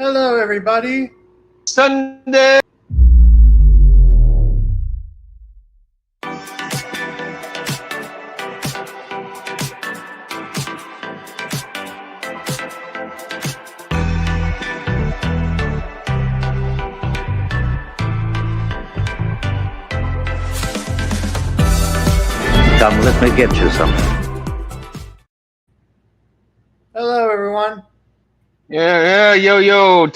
Hello, everybody. Sunday. Come, let me get you something. Hello, everyone. Yo.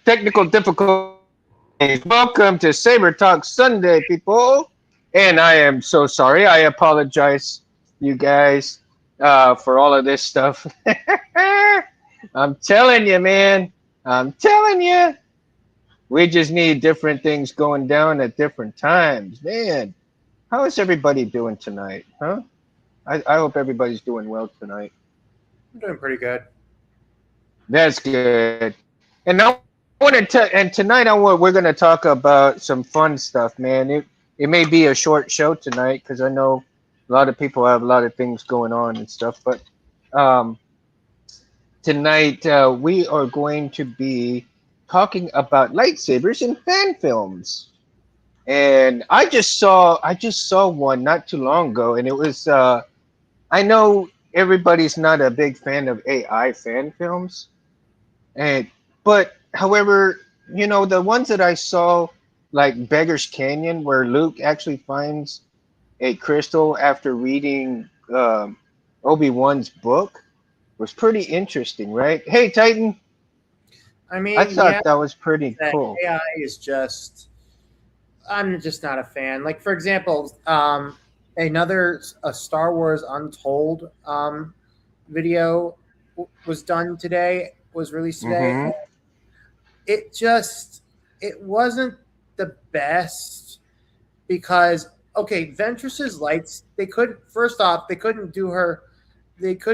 Technical difficulties. Welcome to Saber Talk Sunday, people. And I am so sorry. I apologize, you guys, for all of this stuff. I'm telling you, man. I'm telling you. We just need different things going down at different times. Man, how is everybody doing tonight? Huh? I hope everybody's doing well tonight. I'm doing pretty good. That's good. And tonight we're going to talk about some fun stuff, man. It may be a short show tonight because I know a lot of people have a lot of things going on and stuff. But um, tonight we are going to be talking about lightsabers in fan films. And I just saw one not too long ago, and it was I know everybody's not a big fan of AI fan films. And but however, the ones that I saw, like Beggar's Canyon, where Luke actually finds a crystal after reading Obi-Wan's book, was pretty interesting, right? Hey, Titan, I I mean, yeah, thought that was pretty that cool. AI is just, I'm just not a fan. Like, for example, a Star Wars Untold video was done today, was released today. Mm-hmm. It just, it wasn't the best because, okay, Ventress's lights, first off, they couldn't do her dual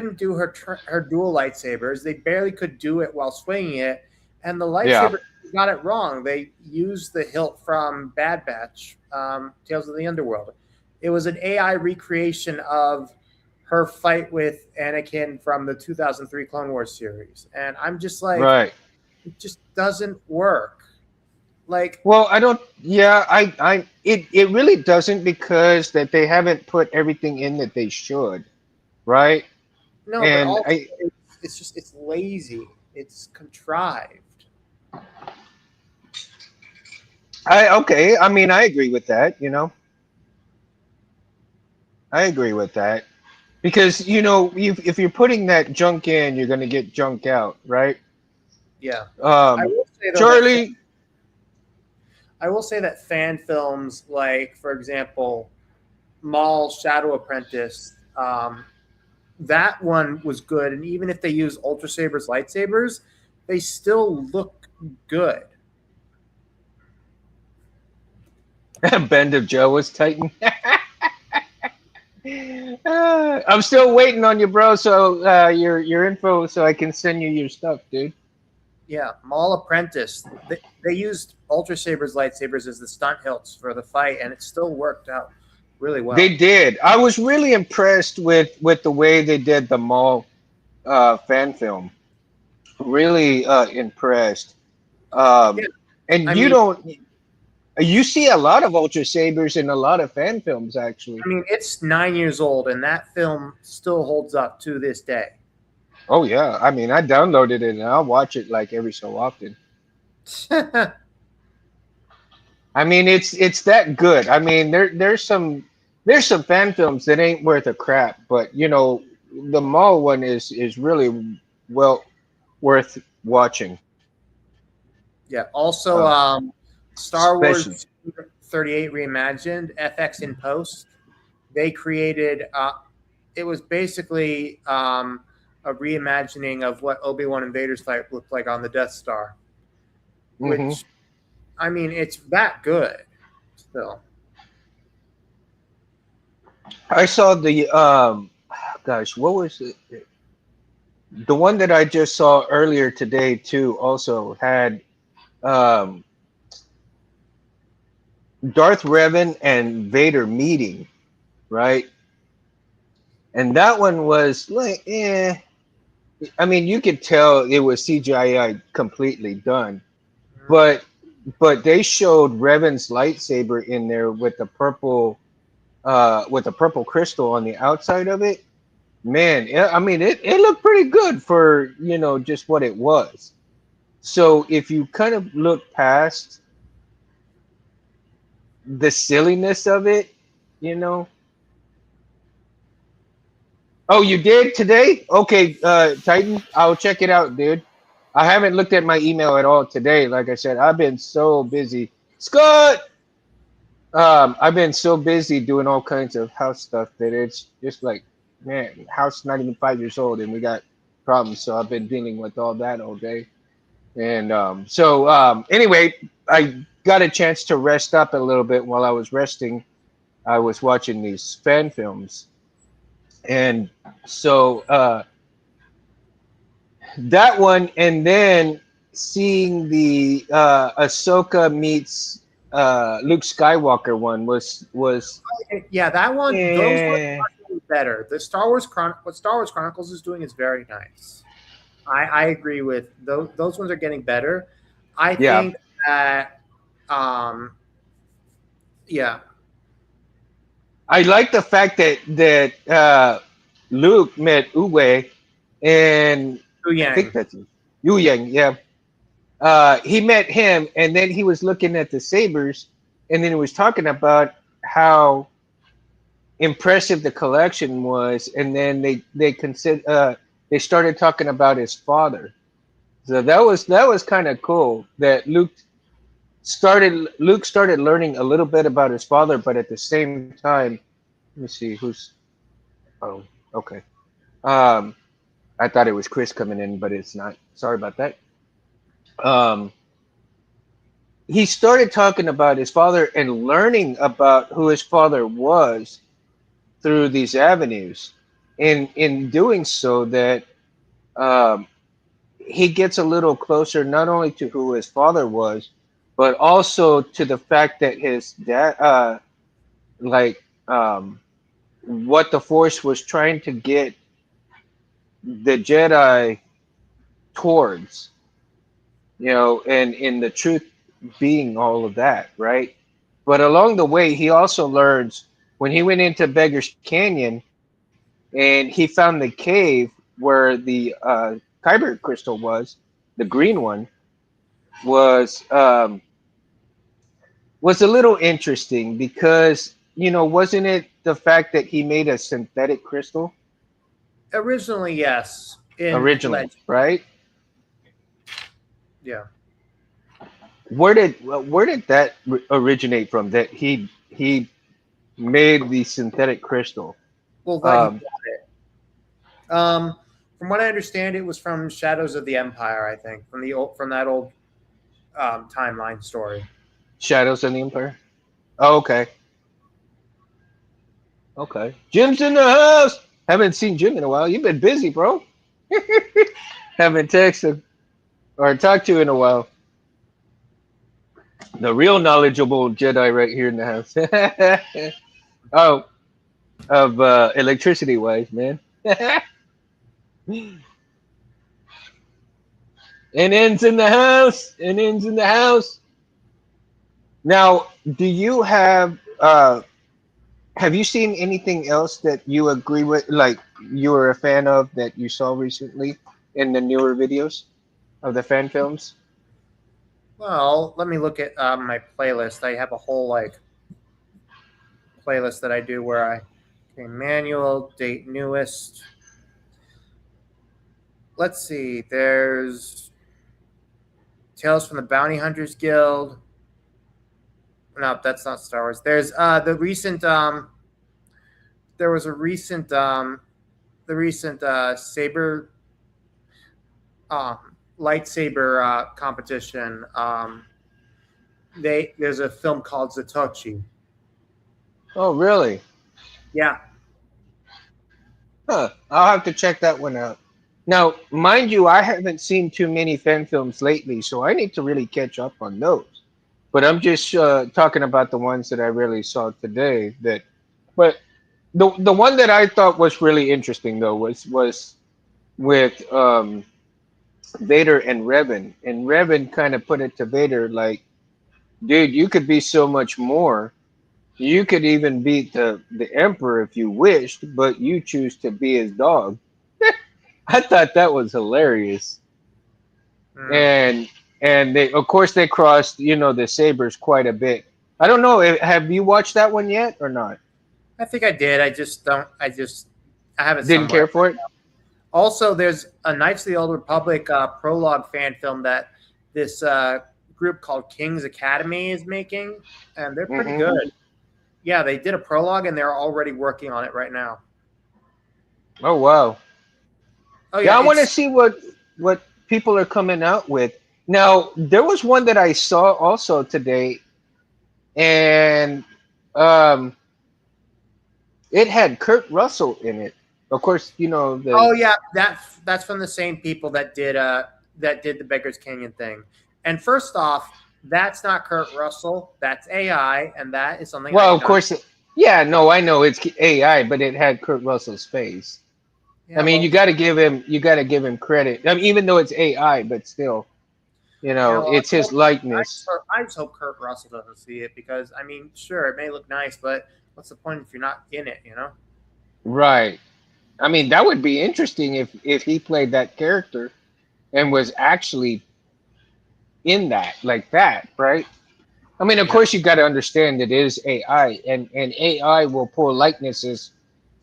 lightsabers. They barely could do it while swinging it, and the Yeah. lightsaber got it wrong. They used the hilt from Bad Batch, Tales of the Underworld. It was an AI recreation of her fight with Anakin from the 2003 Clone Wars series, and I'm just like, Right. it just doesn't work. Like, Well, I don't. Yeah, it really doesn't because that they haven't put everything in that they should, right? no, but And also it's lazy. It's contrived. okay. I mean, I agree with that. I agree with that. Because if you're putting that junk in, you're gonna get junk out, right? Yeah. I Um, will say though that Charlie, I will say that fan films, like for example, Maul's Shadow Apprentice, that one was good, and even if they use Ultra Sabers lightsabers, they still look good. Bend of Joe was Titan. I'm still waiting on you, bro. So your info, so I can send you your stuff, dude. Yeah, Maul Apprentice, they used Ultra Sabers lightsabers as the stunt hilts for the fight, and it still worked out really They well. did. I was really impressed with the way they did the mall fan film. Really impressed. Yeah, And I mean, you see a lot of Ultra Sabers in a lot of fan films, actually. it's 9 years old, and that film still holds up to this day. Oh yeah, I mean, I downloaded it and I'll watch it like every so often. I mean, it's that good. I mean, there's some fan films that ain't worth a crap, but the mall one is really well worth watching. Yeah. Also, Uh, Star especially. Wars 38 reimagined FX in post. They created. It was basically a reimagining of what Obi-Wan and Vader's fight looked like on the Death Star. Hmm. Which, I mean, it's that good. Still, I saw the gosh, what was it? The one that I just saw earlier today too also had um Darth Revan and Vader meeting, right? And that one was like, I mean, you could tell it was CGI completely done, Mhm. but they showed Revan's lightsaber in there with the purple crystal on the outside of it. Man, I mean, it looked pretty good for just what it was. So if you kind of look past the silliness of it, you know. Oh, you did today? Okay, Titan, I'll check it out, dude. I haven't looked at my email at all today. Like I said, I've been so busy. Scott, I've been so busy doing all kinds of house stuff that it's just like, man, house not even 5 years old, and we got problems. So I've been dealing with all that all day. And anyway, I got a chance to rest up a little bit. While I was resting, I was watching these fan films, and so that one, and then seeing the Ahsoka meets Luke Skywalker one was Yeah, that one. Those ones eh, are really better. The what Star Wars Chronicles is doing is very nice. I agree with those. Those ones are getting better. I yeah. think that, um, yeah, I like the fact that Luke met Uwe, and Hu I think Yang. that's Yu Yang. Yeah, he met him, and then he was looking at the sabers, and then he was talking about how impressive the collection was, and then they started talking about his father. So that was kind of cool that Luke started learning a little bit about his father, but at the same time, let me see who's. Oh, okay. Um, I thought it was Chris coming in, but it's not. Sorry about that. Um, he started talking about his father and learning about who his father was through these avenues. In doing so, that um, he gets a little closer not only to who his father was, but also to the fact that his dad, like, what the Force was trying to get the Jedi towards, and in the truth being all of that, right? But along the way, he also learns when he went into Beggar's Canyon and he found the cave where the Kyber crystal the green one, was was a little interesting because wasn't it the fact that he made a synthetic crystal Originally, yes, in originally, Legend. right? Yeah. Where did that originate from? That he made the synthetic crystal. Well, that he Um, bought it. From what I understand, it was from Shadows of the Empire. I think from that old timeline story. Shadows of the Empire. Oh, okay, okay. Jim's in the house. Haven't seen Jim in a while. You've been busy, bro. Haven't texted or talked to in a while. The real knowledgeable Jedi right here in the house. Oh, of electricity wise, man. And ends in the house. And ends in the house. Now, do you have you seen anything else that you agree with, like you were a fan of that you saw recently in the newer videos of the fan films? Well, let me look at my playlist. I have a whole playlist that I do where okay, manual, date newest. Let's see. There's Tales from the Bounty Hunters Guild. No, that's not Star Wars. There's the recent there was a recent the recent saber um lightsaber competition. There's a film called Zatochi. Oh, really? Yeah. Huh. I'll have to check that one out. Now, mind you, I haven't seen too many fan films lately, so I need to really catch up on those. But I'm just talking about the ones that I really saw today. But the one that I thought was really interesting though was with Vader and Revan, and Revan kind of put it to Vader like, "Dude, you could be so much more. You could even beat the Emperor if you wished, but you choose to be his dog." I thought that was hilarious, Hmm. and they of course they crossed the sabers quite a bit. I don't know. Have you watched that one yet or not? I think I did. I just don't. I have it Didn't care somewhere. for it. Also, there's a Knights of the Old Republic prologue fan film that this group called King's Academy is making, and they're pretty Hmm. good. Yeah, they did a prologue, and they're already working on it right now. Oh wow. Oh Yeah, yeah, I want to it's see what people are coming out with. Now, there was one that I saw also today, and um, it had Kurt Russell in it. Of course, the oh yeah, that's from the same people that did the Beggars Canyon thing. And first off, that's not Kurt Russell. That's AI, and that is something I well, did of not. course, yeah, no, I know it's AI, but it had Kurt Russell's face. I Yeah, mean, well, you got to give him credit. I mean, even though it's AI, but still, yeah, well, it's his likeness. I just hope Kurt Russell doesn't see it because I mean, sure, it may look nice, but what's the point if you're not in it? You know? Right. I mean, that would be interesting if he played that character and was actually in that like that, right? I mean, of Yeah, course, you got to understand it is AI, and AI will pull likenesses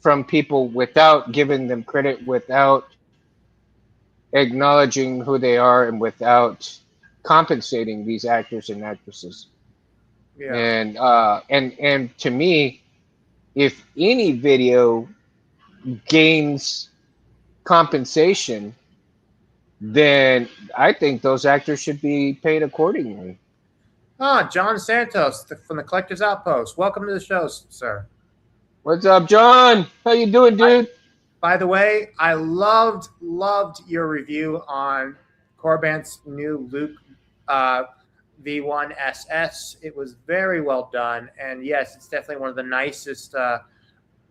from people without giving them credit, without acknowledging who they are, and without compensating these actors and actresses. yeah. And to me, if any video gains compensation, then I think those actors should be paid accordingly. Ah, John Santos from the Collectors Outpost. Welcome to the show, sir. What's up, John? How you doing, dude? By the way, I loved your review on Corbant's new Luke uh, V1SS. It was very well done, and yes, it's definitely one of the nicest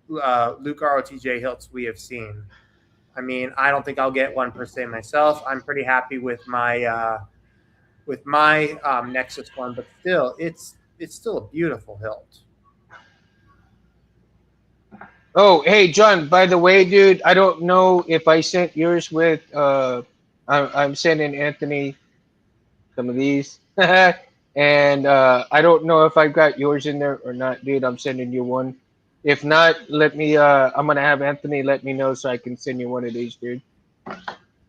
Luke ROTJ hilts we have seen. I mean, I don't think I'll get one per se myself. I'm pretty happy with my Nexus one, but still, it's still a beautiful hilt. Oh, hey, John. By the way, dude, I don't know if I sent yours with. I'm sending Anthony some of these, and I don't know if I've got yours in there or not, dude. I'm sending you one. If not, let me. I'm gonna have Anthony let me know so I can send you one of these, dude.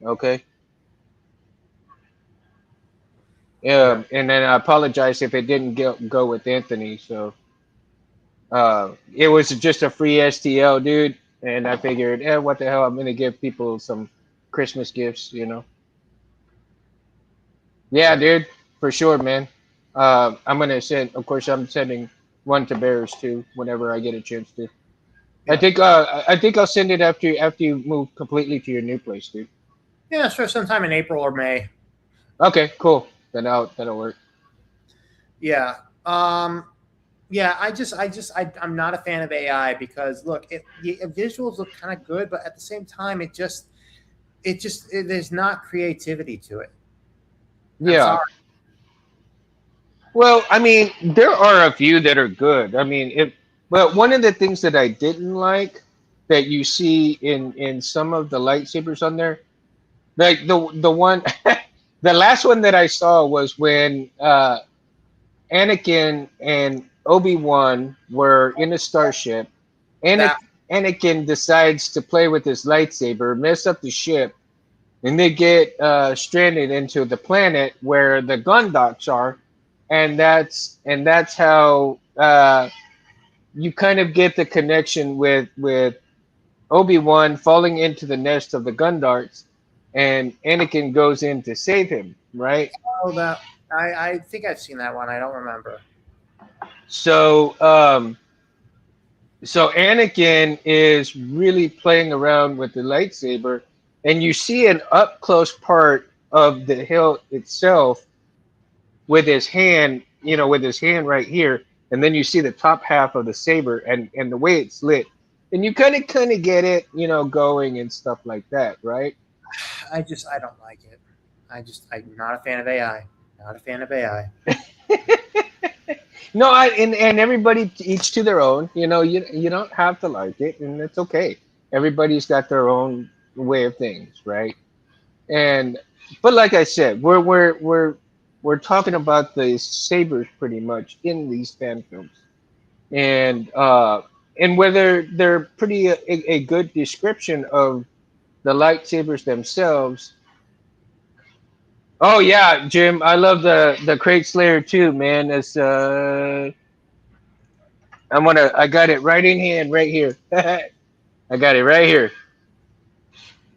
Okay. Yeah, Yeah, and then I apologize if it didn't go with Anthony. So it was just a free STL, dude, and I figured, what the hell? I'm gonna give people some Christmas gifts. Yeah, yeah, dude, for sure, man. I'm gonna send. Of course, I'm sending one to Bears too whenever I get a chance to. yeah, I think I'll send it after you move completely to your new place, dude. yeah. Sure, sometime in April or May. Okay, cool. That'll work. Yeah. Yeah, I'm not a fan of AI because look, the visuals look kind of good, but at the same time, there's not creativity to it. I'm Yeah. sorry. Well, I mean, there are a few that are good. I mean, but one of the things that I didn't like that you see in some of the lightsabers on there, like the one, the last one that I saw was when Anakin and Obi-Wan were in a starship. That Anakin decides to play with his lightsaber, mess up the ship, and they get stranded into the planet where the gun docks are, and that's how you kind of get the connection with Obi-Wan falling into the nest of the gun darts, and Anakin goes in to save him, right? oh that I think I've seen that one. I don't remember. So so Anakin is really playing around with the lightsaber, and you see an up close part of the hilt itself with his hand, with his hand right here, and then you see the top half of the saber and the way it's lit, and you kind of get it, going and stuff like that, right? I don't like it. I'm not a fan of AI. Not a fan of AI. No, and everybody each to their own. You don't have to like it, and it's okay. Everybody's got their own way of things, right? And but like I said, we're talking about the sabers pretty much in these fan films, and whether they're pretty a good description of the lightsabers themselves. Oh yeah, Jim, I love the Crate Slayer too, man. It's I got it right in hand right here. I got it right here.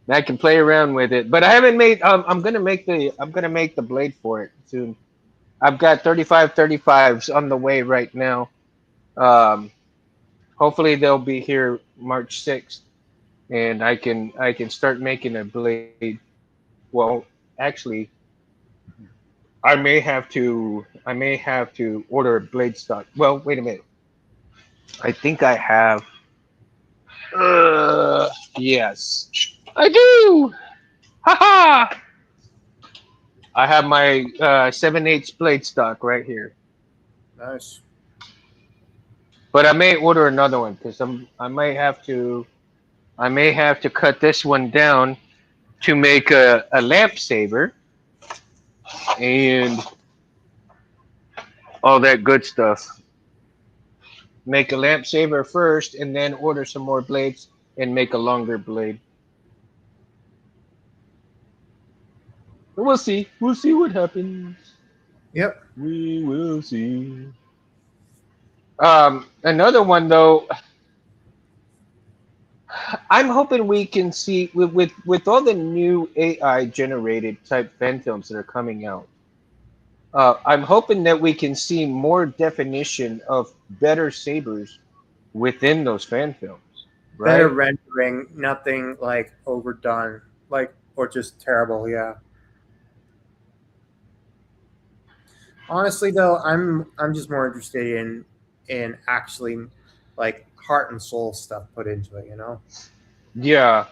I can play around with it, but I haven't made. I'm gonna make the blade for it soon. I've got 3535s on the way right now. Um, hopefully they'll be here March 6th, and I can start making a blade. Well, actually, I may have to order a blade stock. Well, wait a minute. I think I have. Yes, I do. Haha! I have my 7/8 blade stock right here. Nice. But I may order another one because I may have to cut this one down to make a lamp saver and all that good stuff. Make a lamp saver first and then order some more blades and make a longer blade. We'll see. We'll see what happens. Yep. We will see. Another one though, I'm hoping we can see with all the new AI generated type fan films that are coming out. I'm hoping that we can see more definition of better sabers within those fan films, Better right? rendering, nothing like overdone, like or just terrible. Yeah. Honestly, though, I'm just more interested in actually like heart and soul stuff put into it. You know. Yeah,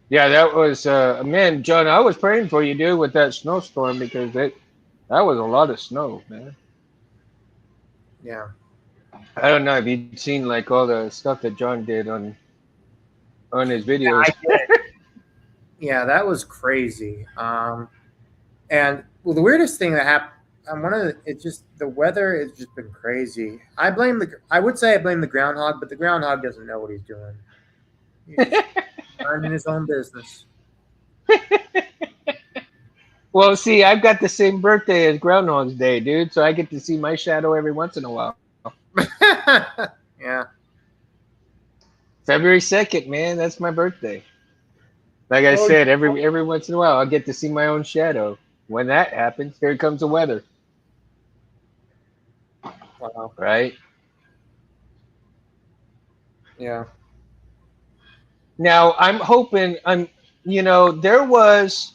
yeah, that was man, John. I was praying for you, dude, with that snowstorm because that was a lot of snow, man. Yeah. I don't know if you'd seen like all the stuff that John did on his Yeah, videos. I did. Yeah, that was crazy. And well, the weirdest thing that happened, one of the, it's just the weather has just been crazy. I would say I blame the groundhog, but the groundhog doesn't know what he's doing. He's just minding his own business. Well, see, I've got the same birthday as Groundhog's Day, dude, so I get to see my shadow every once in a while. Yeah. February 2nd, man, that's my birthday. Like I Oh, said, every once in a while, I'll get to see my own shadow. When that happens, here comes the weather, wow. right? Yeah. Now, there was,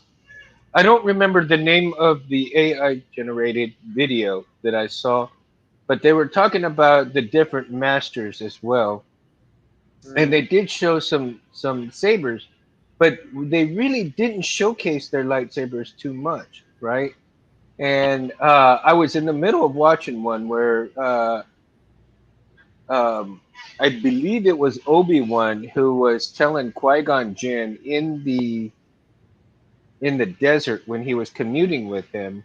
I don't remember the name of the AI generated video that I saw, but they were talking about the different masters as well. And Mm. they did show some sabers, but they really didn't showcase their lightsabers too much, right? And I was in the middle of watching one where um, I believe it was Obi-Wan who was telling Qui-Gon Jinn in the desert when he was commuting with him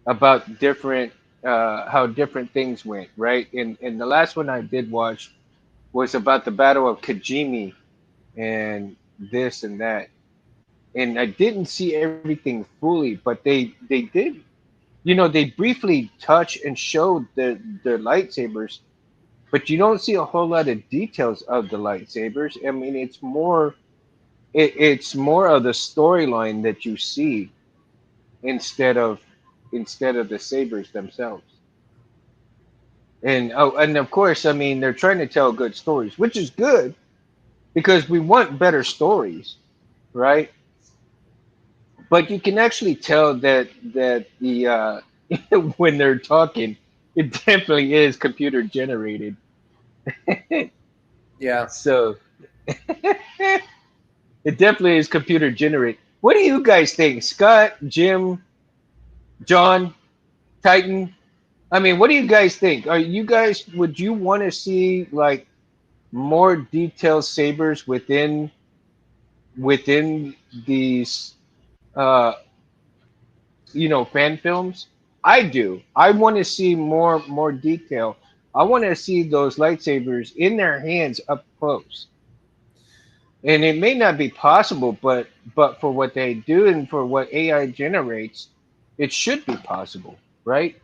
about different how different things went, right? And the last one I did watch was about the Battle of Kajimi and this and that. And I didn't see everything fully, but they did, they briefly touch and showed the lightsabers, but you don't see a whole lot of details of the lightsabers. I mean, it's more of the storyline that you see instead of the sabers themselves. And of course, I mean, they're trying to tell good stories, which is good because we want better stories, right? But you can actually tell that the when they're talking, it definitely is computer generated. Yeah. So It definitely is computer generated. What do you guys think, Scott, Jim, John, Titan? I mean, what do you guys think? Are you guys would you want to see like more detailed sabers within these uh fan films? I do. I want to see more detail. I want to see those lightsabers in their hands up close. And it may not be possible, but for what they do and for what AI generates, it should be possible, right?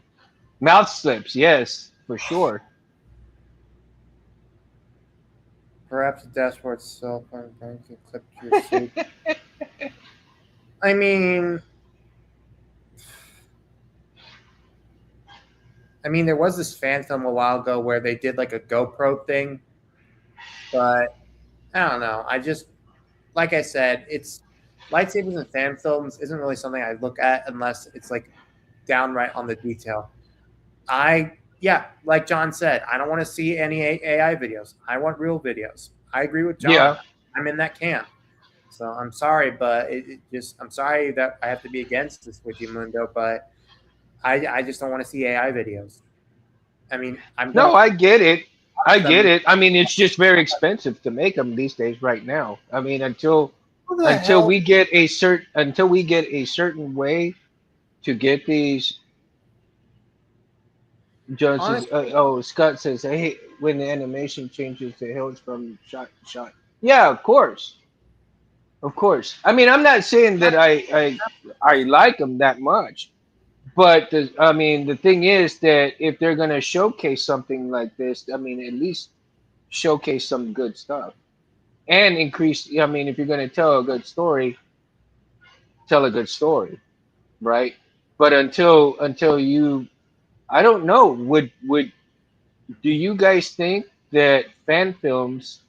Mouth slips, yes, for sure. Perhaps the dashboard cell phone can clip your saber. I mean, there was this fan film a while ago where they did like a GoPro thing, but I don't know. I just, like I said, it's lightsabers and fan films isn't really something I look at unless it's like downright on the detail. Yeah, like John said, I don't want to see any AI videos. I want real videos. I agree with John. Yeah. I'm in that camp. So I'm sorry, but I'm sorry that I have to be against this with you, Mundo, but I just don't want to see AI videos. I'm going No, to I get it. I watch get them. it. I mean, it's just very expensive to make them these days right now. I mean, Who the hell? until we get a certain way to get these. John says, Honestly, "Oh, Scott says, hey, when the animation changes to hills from shot to shot." Yeah, of course, of course. I mean, I'm not saying that I like them that much, but I mean, the thing is that if they're gonna showcase something like this, I mean, at least showcase some good stuff and increase. I mean, if you're gonna tell a good story, tell a good story, right? But until you, I don't know. Would do you guys think that fan films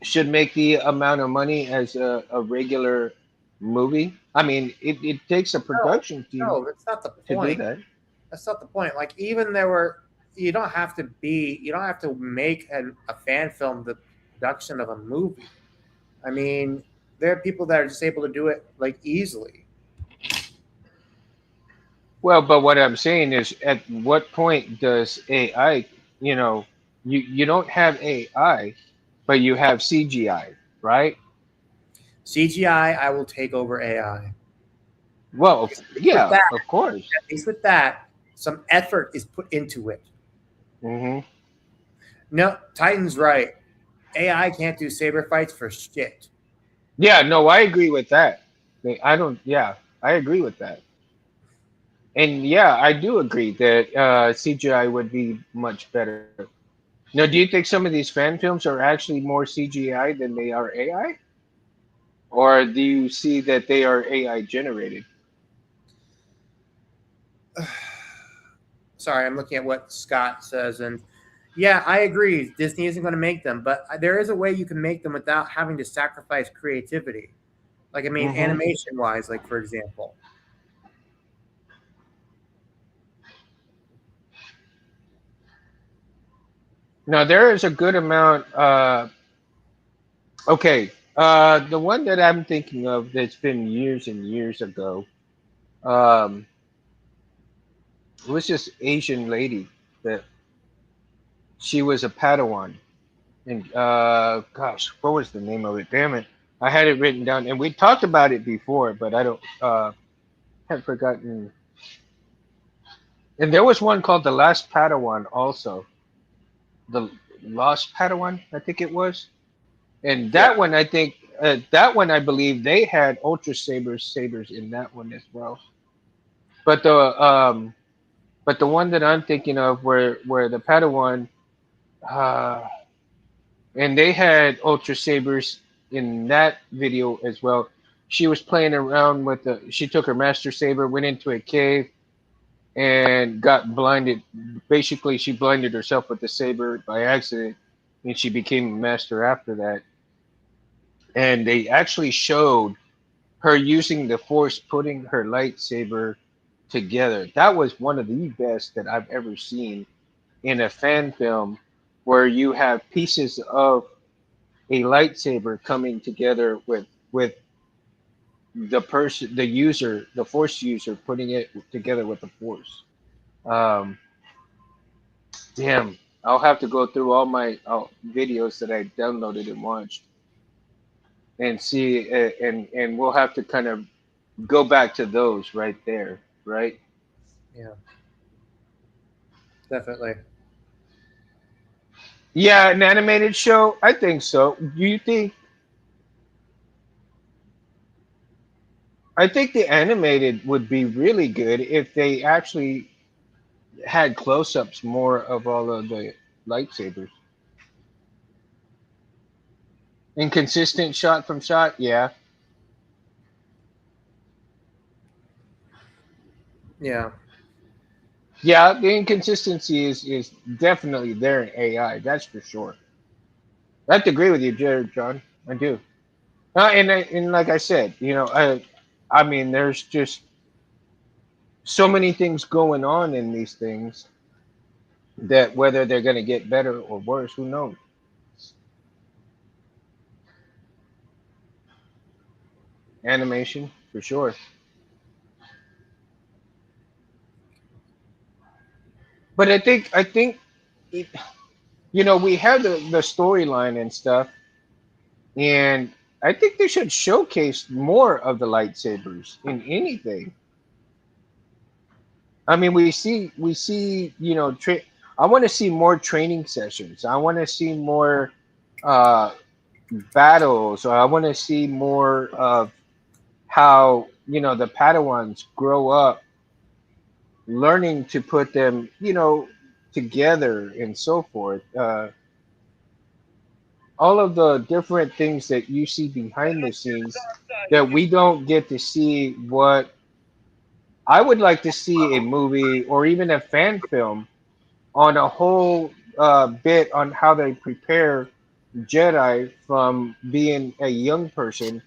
should make the amount of money as a regular movie? I mean, it takes a no, production team no, that's not the to do point. that. That's not the point. Like even you don't have to make a fan film the production of a movie. I mean, there are people that are just able to do it like easily. Well, but what I'm saying is, at what point does AI, you don't have AI, but you have CGI, right? CGI, I will take over AI. Well, With yeah, that, of course. at least with that, some effort is put into it. Hmm. No, Titan's right. AI can't do saber fights for shit. Yeah, no, I agree with that. I don't. Yeah, I agree with that. And yeah, I do agree that CGI would be much better. Now, do you think some of these fan films are actually more CGI than they are AI, or do you see that they are AI generated? Sorry, I'm looking at what Scott says, and yeah, I agree. Disney isn't going to make them, but there is a way you can make them without having to sacrifice creativity. Like, Hmm. animation wise, like for example. Now, there is a good amount. Okay, the one that I'm thinking of that's been years and years ago um, was this Asian lady that she was a Padawan. And gosh, what was the name of it? Damn it, I had it written down, and we talked about it before, but I don't have forgotten. And there was one called the Last Padawan, also the Lost Padawan, I think it was. And Yeah. that one I believe they had Ultra sabers in that one as well. But the one that I'm thinking of where the Padawan uh, and they had Ultra Sabers in that video as well. She was playing around with the. She took her Master Saber, went into a cave, and got blinded. Basically, she blinded herself with the saber by accident, and she became a master after that. And they actually showed her using the Force, putting her lightsaber together. That was one of the best that I've ever seen in a fan film, where you have pieces of a lightsaber coming together with the person, the user, the force user putting it together with the force. Um, damn, I'll have to go through all my videos that I downloaded and watched and see, and we'll have to kind of go back to those right there, right? Yeah, definitely. Yeah, an animated show. I think so. Do you think? I think the animated would be really good if they actually had close-ups more of all of the lightsabers. Inconsistent shot from shot, yeah. Yeah, Yeah, the inconsistency is definitely there in AI. That's for sure. I have to agree with you, Jared, John. I do. And like I said, I mean, there's just so many things going on in these things that whether they're going to get better or worse, who knows? Animation for sure. But I think it, we have the storyline and stuff, and I think they should showcase more of the lightsabers in anything. I mean, we see, I want to see more training sessions. I want to see more uh, battles. Or I want to see more of how the Padawans grow up, learning to put them, together and so forth. All of the different things that you see behind the scenes that we don't get to see. What I would like to see a movie or even a fan film on a whole bit on how they prepare Jedi from being a young person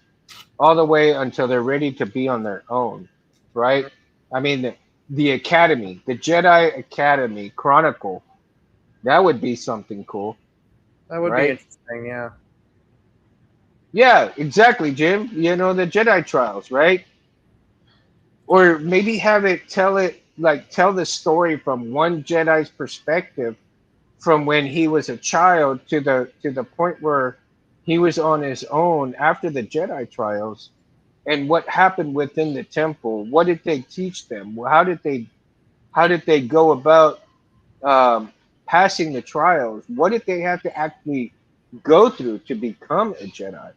all the way until they're ready to be on their own, right? mhm. I mean, the Academy, the Jedi Academy Chronicle, that would be something cool, That would be right? interesting. Yeah, Yeah, exactly, Jim. The Jedi trials, right? Or maybe have it tell the story from one Jedi's perspective from when he was a child to the point where he was on his own after the Jedi trials, and what happened within the temple. What did they teach them? How did they go about um, passing the trials? What did they have to actually go through to become a Jedi?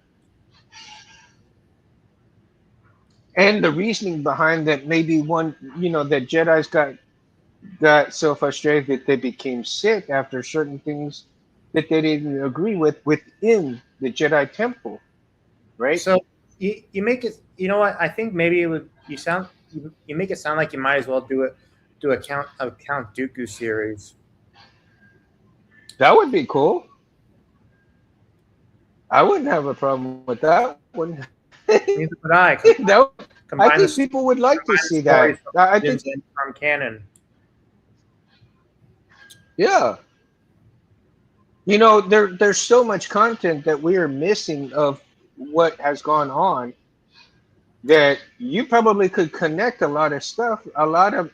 And the reasoning behind that, maybe one, that Jedi's got so frustrated that they became sick after certain things that they didn't agree with within the Jedi Temple, right? so you make it. You know what? I think maybe it would. You make it sound like you might as well do a Count Dooku series. That would be cool. I wouldn't have a problem with that one. Neither would I. I think Combine the people would like to see that. stories from I think, Legends and from canon. yeah, there's so much content that we are missing of what has gone on, that you probably could connect a lot of stuff, a lot of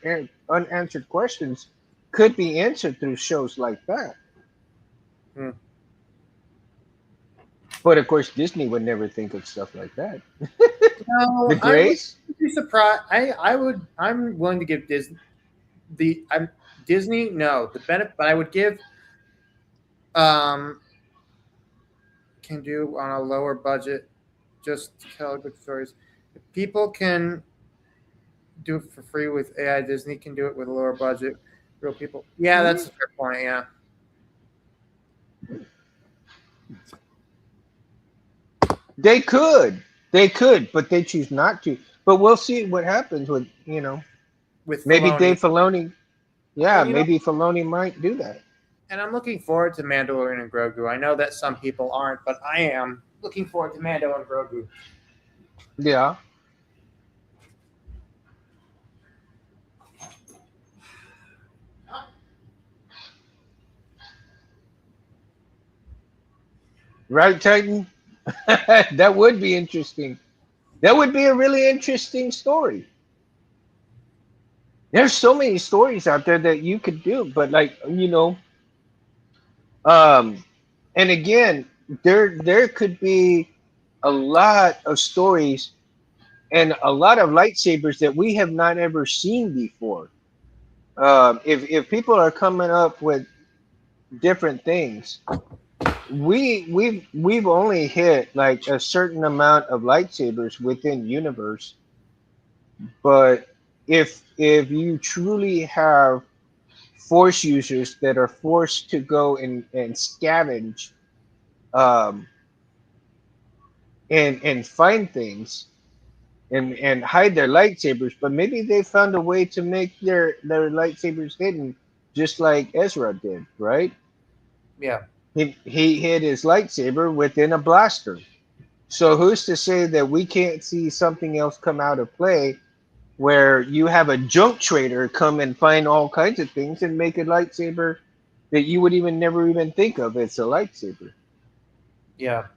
unanswered questions could be answered through shows like that. Hmm. But of course, Disney would never think of stuff like that. The No, I would Grays? be surprised. I would. I'm willing to give Disney the. I'm Disney. No, the benefit, but I would give. Um, can do on a lower budget, just tell good stories. If people can do it for free with AI, Disney can do it with a lower budget. Real people. Yeah, Mhm. that's a fair point. Yeah. They could. They could, but they choose not to. But we'll see what happens with, With maybe Filoni. Dave Filoni. Yeah, And maybe Filoni might do that. and I'm looking forward to Mandalorian and Grogu. I know that some people aren't, but I am looking forward to Mando and Grogu. Yeah. Right, Titan? That would be interesting. That would be a really interesting story. There's so many stories out there that you could do, but like um, and again, there could be a lot of stories and a lot of lightsabers that we have not ever seen before. If people are coming up with different things, we've only hit like a certain amount of lightsabers within universe, but if you truly have force users that are forced to go and scavenge um and find things and hide their lightsabers, but maybe they found a way to make their lightsabers hidden, just like Ezra did, right? Yeah. He hid his lightsaber within a blaster. So who's to say that we can't see something else come out of play where you have a junk trader come and find all kinds of things and make a lightsaber that you would even never even think of as a lightsaber? Yeah.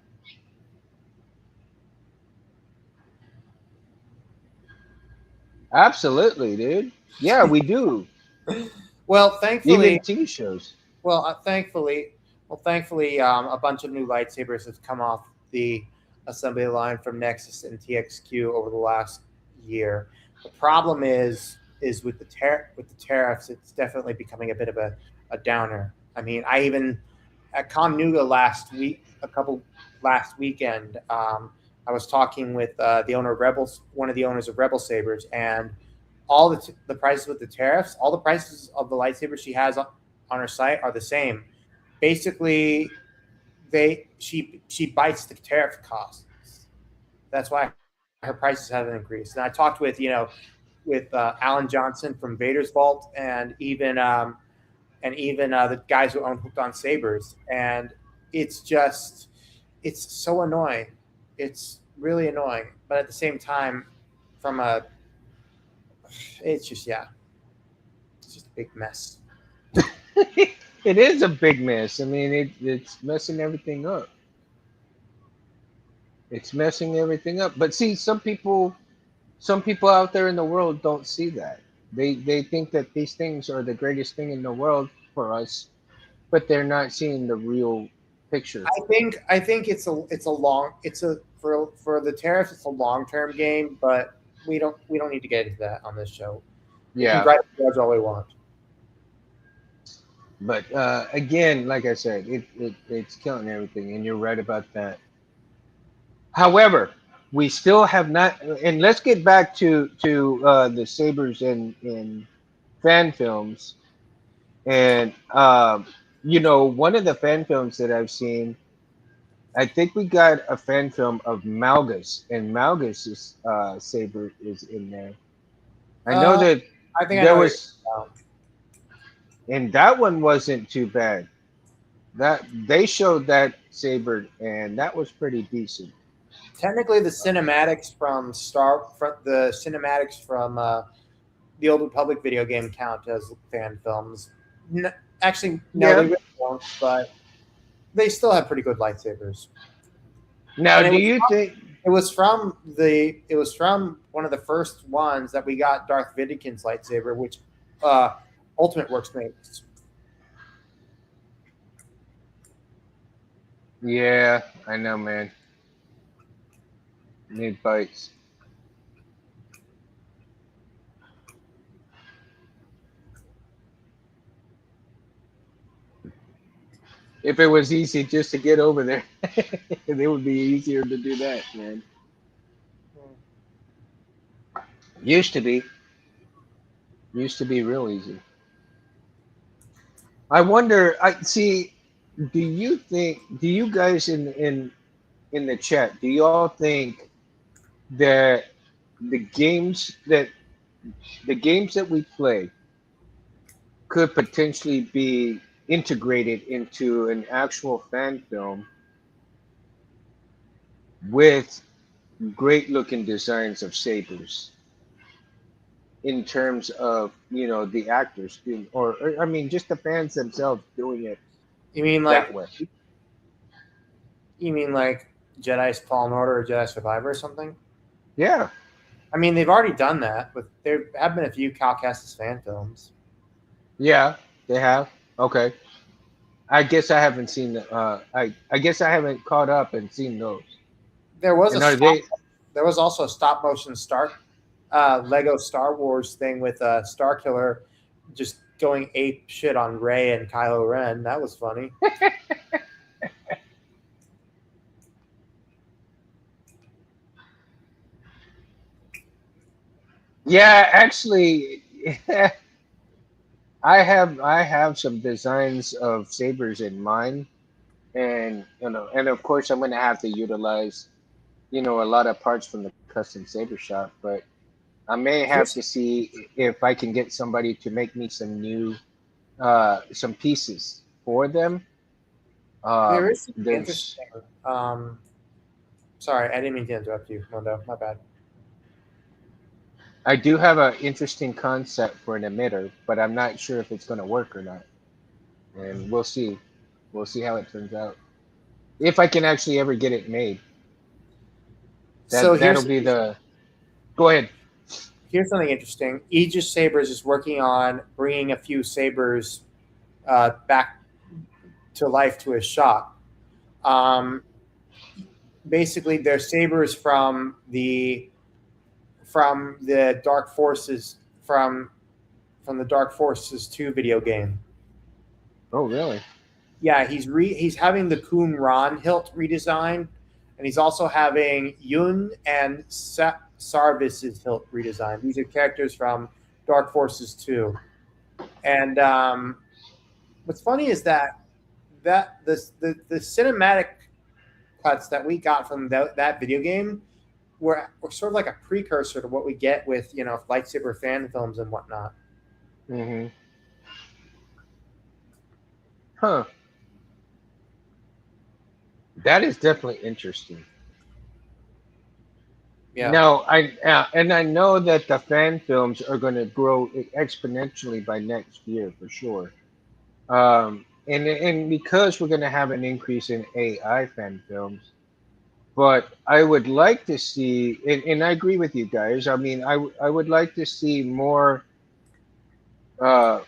Absolutely, dude. Yeah, we do. Well, Even thankfully, TV shows. well, thankfully, thankfully, a bunch of new lightsabers have come off the assembly line from Nexus and TXQ over the last year. The problem is with with the tariffs, it's definitely becoming a bit of a downer. I mean, I even at Nuga last week, a couple last weekend, I was talking with the owner of Rebels, one of the owners of Rebel Sabers, and all the prices with the tariffs, all the prices of the lightsabers she has on her site are the same. Basically, she bites the tariff costs. That's why her prices haven't increased. And I talked with with Alan Johnson from Vader's Vault, and even the guys who own Hooked on Sabers, and it's just it's so annoying. It's really annoying, but at the same time, from a it's just yeah, it's just a big mess. It is a big mess. I mean, it's messing everything up. It's messing everything up. But see, some people out there in the world don't see that. They think that these things are the greatest thing in the world for us, but they're not seeing the real picture. I think it's a long it's a for the tariffs it's a long term game, but we don't need to get into that on this show. We can Yeah, gripe and judge all we want. but again, like I said, it's killing everything, and you're right about that. However, we still have not, and let's get back to the sabers in fan films. And one of the fan films that I've seen, I think we got a fan film of Malgus, and Malgus's saber is in there. I know Uh, that I think I there know what you're was, talking about. and that one wasn't too bad. That they showed that saber, and that was pretty decent. Technically, the cinematics from the Old Republic video game count as fan films. Actually, no, they Yeah. really don't, but they still have pretty good lightsabers. Now, And do you think? it was from one of the first ones that we got Darth Vidikin's lightsaber, which uh, Ultimate Works makes. Yeah, I know, man. Need bites. If it was easy just to get over there, it would be easier to do that, man. Used to be. Used to be real easy. I wonder. I see. Do you guys in the chat? Do y'all think that the games that the games that we play could potentially be integrated into an actual fan film with great looking designs of sabers in terms of the actors doing, or I mean just the fans themselves doing it You mean that like way? You mean like Jedi's Fallen Order or Jedi Survivor or something? Yeah, I mean, they've already done that, but there have been a few Cal Kestis fan films. yeah, they have. Okay, I guess I haven't seen the. I guess I haven't caught up and seen those. There was a And are stop. they? There was also a stop motion Lego Star Wars thing with Star Killer just going ape shit on Rey and Kylo Ren. That was funny. Yeah, actually, I have some designs of sabers in mind, and and of course I'm gonna have to utilize a lot of parts from the custom saber shop, but I may have to Here's see if I can get somebody to make me some pieces for them. there is something There's interesting. Um, Sorry, I didn't mean to interrupt you, Mondo. My bad. I do have an interesting concept for an emitter, but I'm not sure if it's gonna work or not, and we'll see. We'll see how it turns out. If I can actually ever get it made, So that'll be the. Go ahead. here's something interesting. Aegis Sabers is working on bringing a few sabers back to life to his shop. Um, Basically, they're sabers from the Dark Forces from the Dark Forces 2 video game. Oh, really? Yeah, he's having the Kun Ran hilt redesigned, and he's also having Yun and Sarvis's hilt redesigned. These are characters from Dark Forces 2. And what's funny is that the cinematic cuts that we got from that video game were sort of like a precursor to what we get with lightsaber fan films and whatnot. Mm-hmm. Huh. That is definitely interesting. Yeah, Now, I know that the fan films are going to grow exponentially by next year for sure. And because we're going to have an increase in AI fan films, but I would like to see, and I agree with you guys. I mean, I would like to see more uh,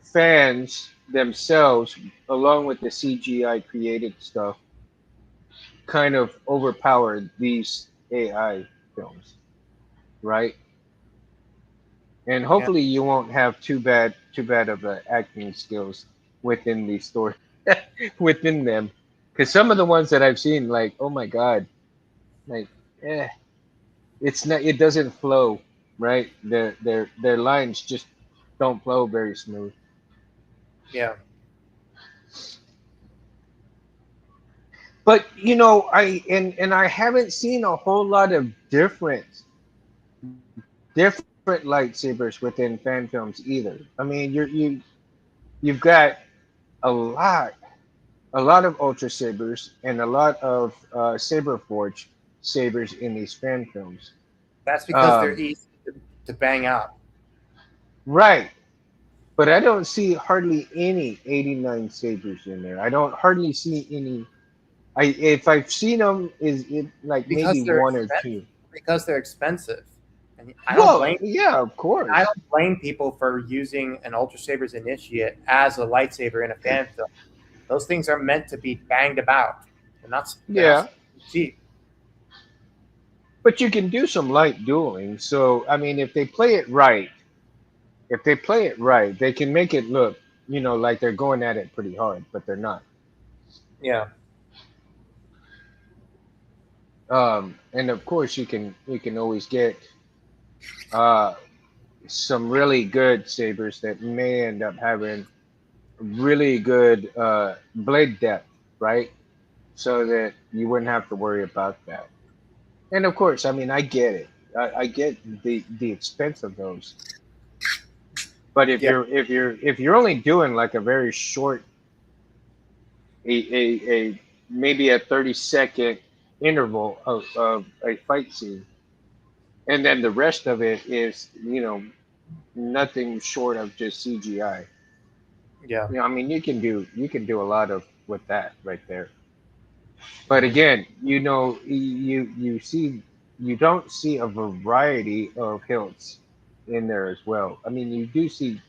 fans themselves, along with the CGI created stuff, kind of overpower these AI films, right? And yeah, hopefully you won't have too bad of acting skills within the story within them, because some of the ones that I've seen, like, oh my god, like, eh, it doesn't flow, right? Their lines just don't flow very smooth. yeah. But and I haven't seen a whole lot of different lightsabers within fan films either. I mean, you've got a lot a lot of ultra sabers and a lot of saber forge sabers in these fan films. That's because they're Um, easy to bang out. right, but I don't see hardly any 89 sabers in there. I don't hardly see any. If I've seen them, is it like maybe because they're one or expensive. two? Because they're expensive, and Well, yeah, of I course. don't blame people for using an Ultra Sabers Initiate as a lightsaber in a fan film. Those things are meant to be banged about. They're not Yeah, cheap. but you can do some light dueling. So I mean, if they play it right, they can make it look, like they're going at it pretty hard, but they're not. Yeah, And of course, you can always get uh, some really good sabers that may end up having really good blade depth, right? So that you wouldn't have to worry about that. And of course, I mean, I get it. I get the expense of those. But if yeah, you're only doing like a very short, a maybe a 30-second interval of a fight scene, and then the rest of it is nothing short of just CGI. yeah. I mean, you can do a lot of with that right there. But again, you don't see a variety of hilts in there as well. I mean, you do see.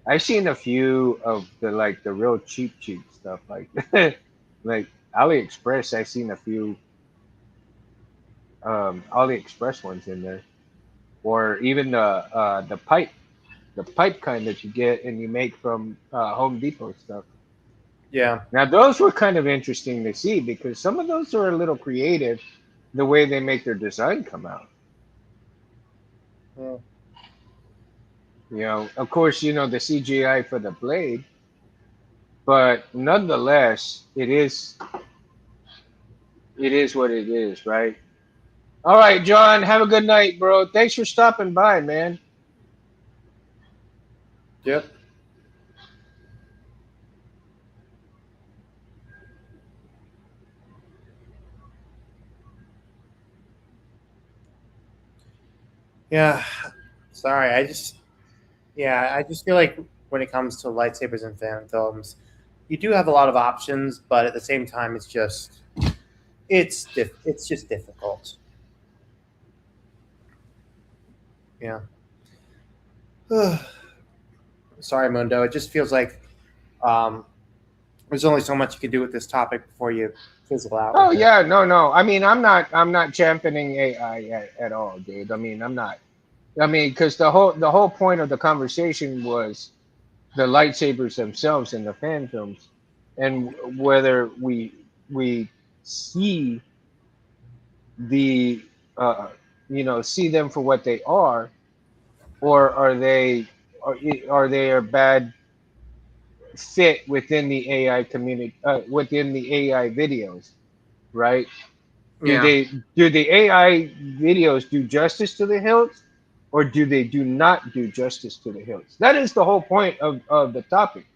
I've seen a few of the real cheap stuff like like AliExpress. I've seen a few AliExpress ones in there, or even the pipe kind that you get and you make from Home Depot stuff. Yeah. Now those were kind of interesting to see because some of those are a little creative, the way they make their design come out. Mm. Of course, the CGI for the blade, but nonetheless, it is what it is, right? All right, John, have a good night, bro. Thanks for stopping by, man. Yep. Yeah. Sorry. I just feel like when it comes to lightsabers and fan films, you do have a lot of options, but at the same time, it's just difficult. Yeah. Sorry, Mundo. It just feels like um, there's only so much you can do with this topic before you fizzle out Oh with it. yeah, no, no. I mean, I'm not championing AI at all, dude. I mean, I'm not. I mean, because the whole point of the conversation was the lightsabers themselves in the fan films, and whether we see the uh see them for what they are, or are they a bad fit within the AI community, within the AI videos, right? Do Yeah. they do the AI videos do justice to the hills, or do they do not do justice to the hills? That is the whole point of the topic.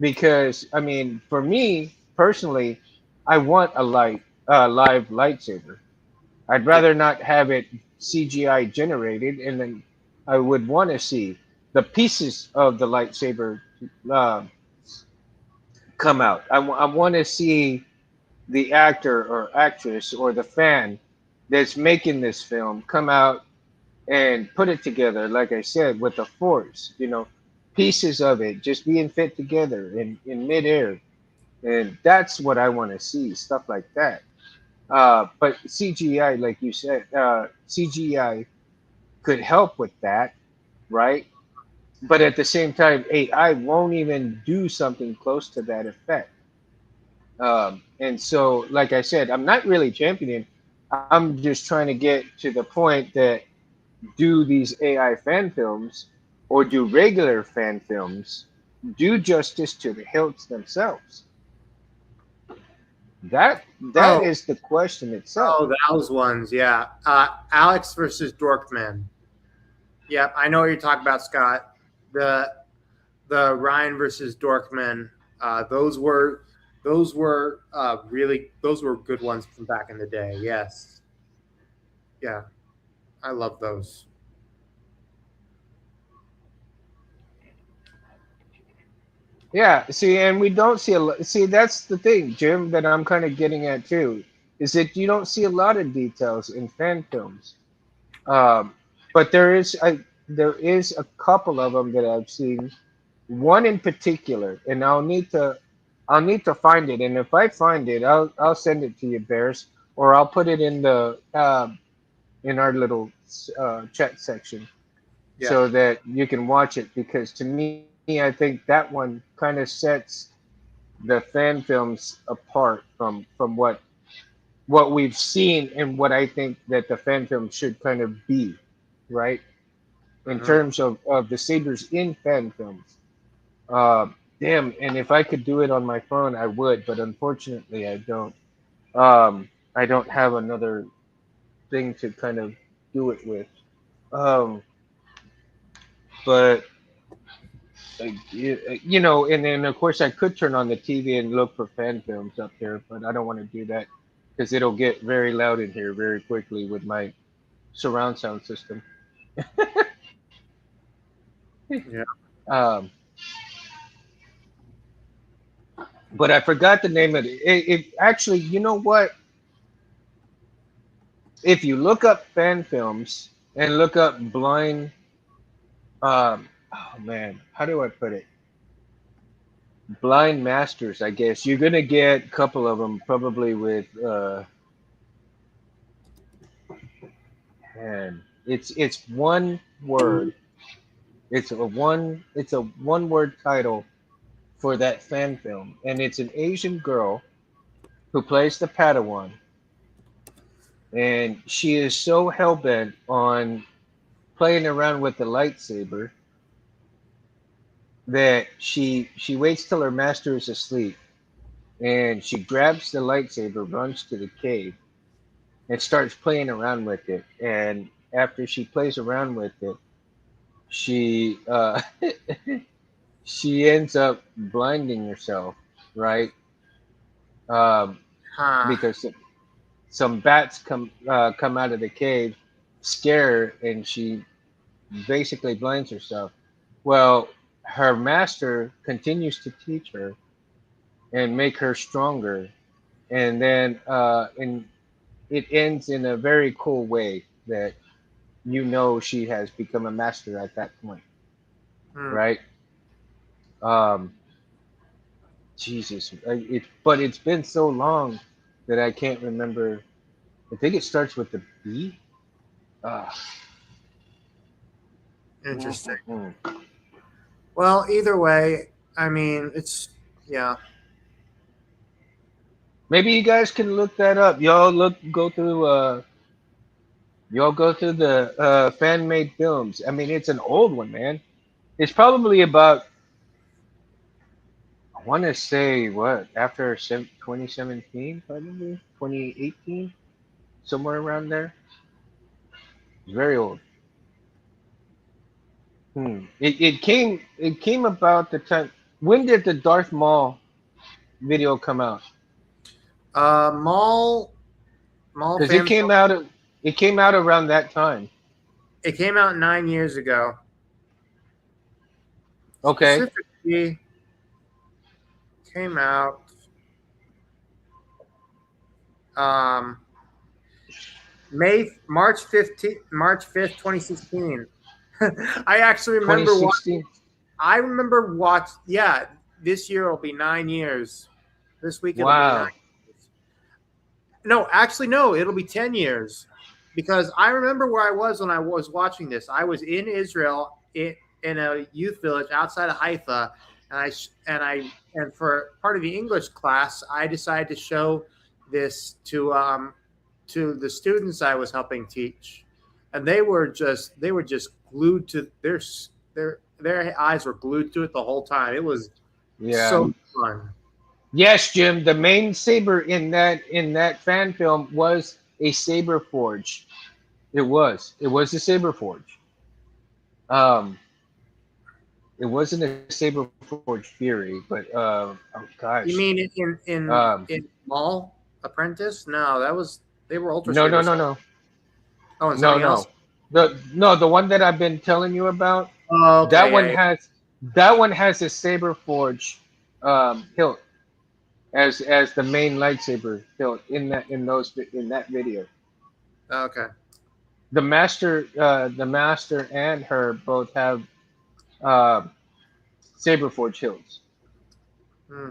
Because I mean, for me personally, I want live lightsaber. I'd Yeah. rather not have it CGI generated, and then I would want to see the pieces of the lightsaber uh, come out. I want to see the actor or actress or the fan that's making this film come out and put it together, like I said, with the force, pieces of it just being fit together in midair. And that's what I want to see, stuff like that. But CGI, like you said, CGI could help with that, right? But at the same time, AI won't even do something close to that effect. And so, like I said, I'm not really championing. I'm just trying to get to the point that do these AI fan films or do regular fan films do justice to the hilts themselves? That Oh, is the question itself. those ones. Yeah. Alex versus Dorkman. Yep. I know what you're talking about, Scott. The the Ryan versus Dorkman. Those were good ones from back in the day. Yes. Yeah. I love those. Yeah, see, and we don't see see, that's the thing, Jim, that I'm kind of getting at too, is that you don't see a lot of details in fan films. Um, but there is a couple of them that I've seen. One in particular, and I'll need to find it, and if I find it, I'll send it to you, Bears, or I'll put it in our little chat section Yeah. so that you can watch it. Because to me, I think that one kind of sets the fan films apart from what we've seen and what I think that the fan film should kind of be, right? In Hmm. terms of the sabers in fan films. Uh, Damn, and if I could do it on my phone, I would, but unfortunately, I don't. I don't have another thing to kind of do it with. Um, but and then of course I could turn on the TV and look for fan films up there, but I don't want to do that because it'll get very loud in here very quickly with my surround sound system. Yeah. Um, but I forgot the name of it. It actually, you know what? If you look up fan films and look up blind, oh man, how do I put it? Blind masters, I guess you're gonna get a couple of them probably with man. It's one word. It's a one word title for that fan film, and it's an Asian girl who plays the Padawan, and she is so hell bent on playing around with the lightsaber that she waits till her master is asleep, and she grabs the lightsaber, runs to the cave, and starts playing around with it. And after she plays around with it, she she ends up blinding herself, right? Um, Huh. because some bats come out of the cave, scare her, and she basically blinds herself. Well, her master continues to teach her and make her stronger, and then it ends in a very cool way that she has become a master at that point, Hmm. right? Um, Jesus, but it's been so long that I can't remember. I think it starts with the B. Uh, Interesting. mm. Well, either way, I mean, it's yeah. Maybe you guys can look that up. Y'all go through the fan made films. I mean, it's an old one, man. It's probably about, I want to say, what, after 2017, probably 2018, somewhere around there. It's very old. It came about the time. When did the Darth Maul video come out? Mall Because it fan. came out around that time. It came out 9 years ago. Okay. Specifically, came out um, March 5th, 2016. I actually remember what 2016. I remember watch. Yeah, this year will be 9 years. This week it'll be nine. Wow. No, actually, no. It'll be 10 years because I remember where I was when I was watching this. I was in Israel in a youth village outside of Haifa, and for part of the English class, I decided to show this to the students I was helping teach, and they were just glued to their eyes were glued to it the whole time. It was Yeah. so fun. Yes, Jim. The main saber in that fan film was a saber forge. It was. It was a saber forge. Um, it wasn't a saber forge Fury, but oh gosh. You mean Um, in Mall Apprentice? No, they were Ultra no, no, Sabers. no, no, Oh, and no, something else? no. The one that I've been telling you about. Oh, That okay, one yeah, has that one has a saber forge hilt as the main lightsaber hilt in that video. yeah. Okay. The master and her both have uh, saber forge hilts. Hmm.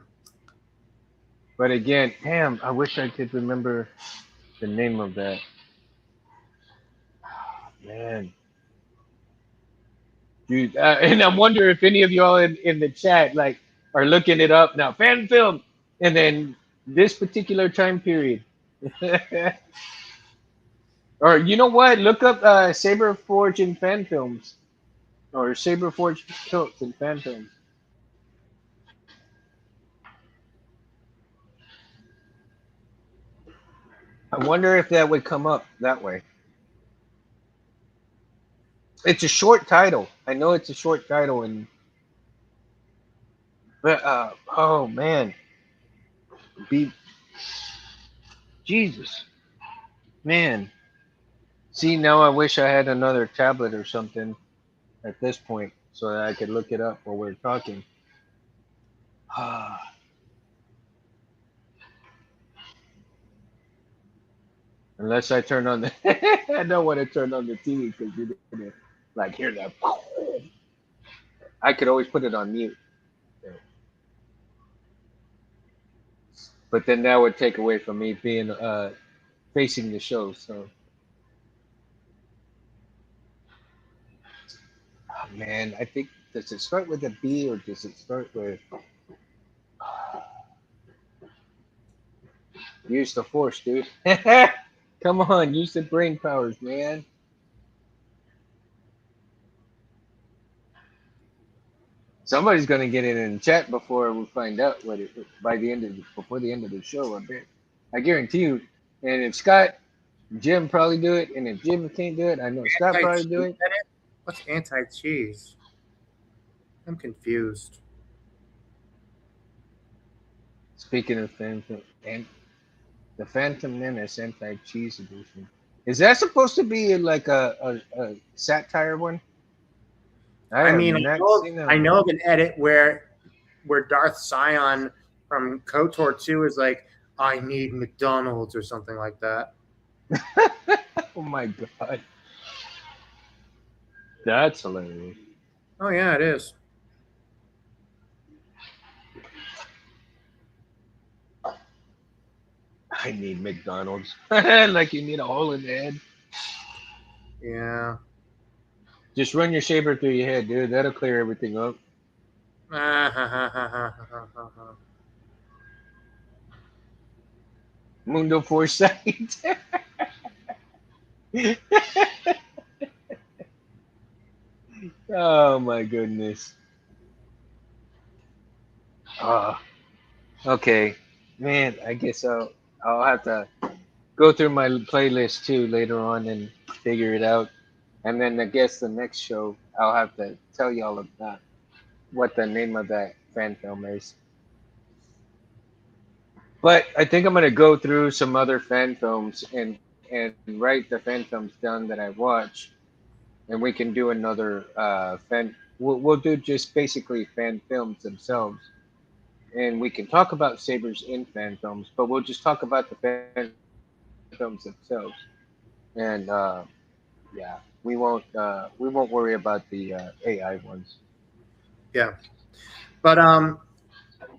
But again, damn, I wish I could remember the name of that. Man, dude, and I wonder if any of y'all in the chat like are looking it up now. Fan film, and then this particular time period. Or you know what? Look up Saber Forge in fan films, or Saber Forge hilts in fan films. I wonder if that would come up that way. It's a short title. I know it's a short title, and but oh man, be Jesus, man. See, now I wish I had another tablet or something at this point so that I could look it up while we're talking. Unless I turn on the, I don't want to turn on the TV because you're gonna like hear that. I could always put it on mute, but then that would take away from me being facing the show. So, oh man, I think does it start with a B or does it start with use the force, dude? Come on, use the brain powers, man. Somebody's gonna get it in the chat before we find out what it by the end of before the end of the show. I bet. I guarantee you. And if Scott, Jim probably do it, and if Jim can't do it, I know Scott Anti probably cheese do in it. it? What's anti cheese? I'm confused. Speaking of Phantom and the Phantom Menace anti-cheese edition, is that supposed to be like a satire one? I I have mean, not seen that I one. know of an edit where Darth Sion from KOTOR 2 is like, I need McDonald's or something like that. Oh my god, that's hilarious. Oh yeah, it is. I need McDonald's. Like you need a hole in the head. Yeah. Just run your saber through your head, dude. That'll clear everything up. Mundo Foresight. Oh my goodness. Uh, okay, man. I guess I'll have to go through my playlist too later on and figure it out. And then I guess the next show I'll have to tell y'all about what the name of that fan film is. But I think I'm gonna go through some other fan films and write the fan films down that I watch, and we can do another fan. We'll do just basically fan films themselves, and we can talk about sabers in fan films, but we'll just talk about the fan films themselves. And yeah, we won't worry about the AI ones. Yeah. But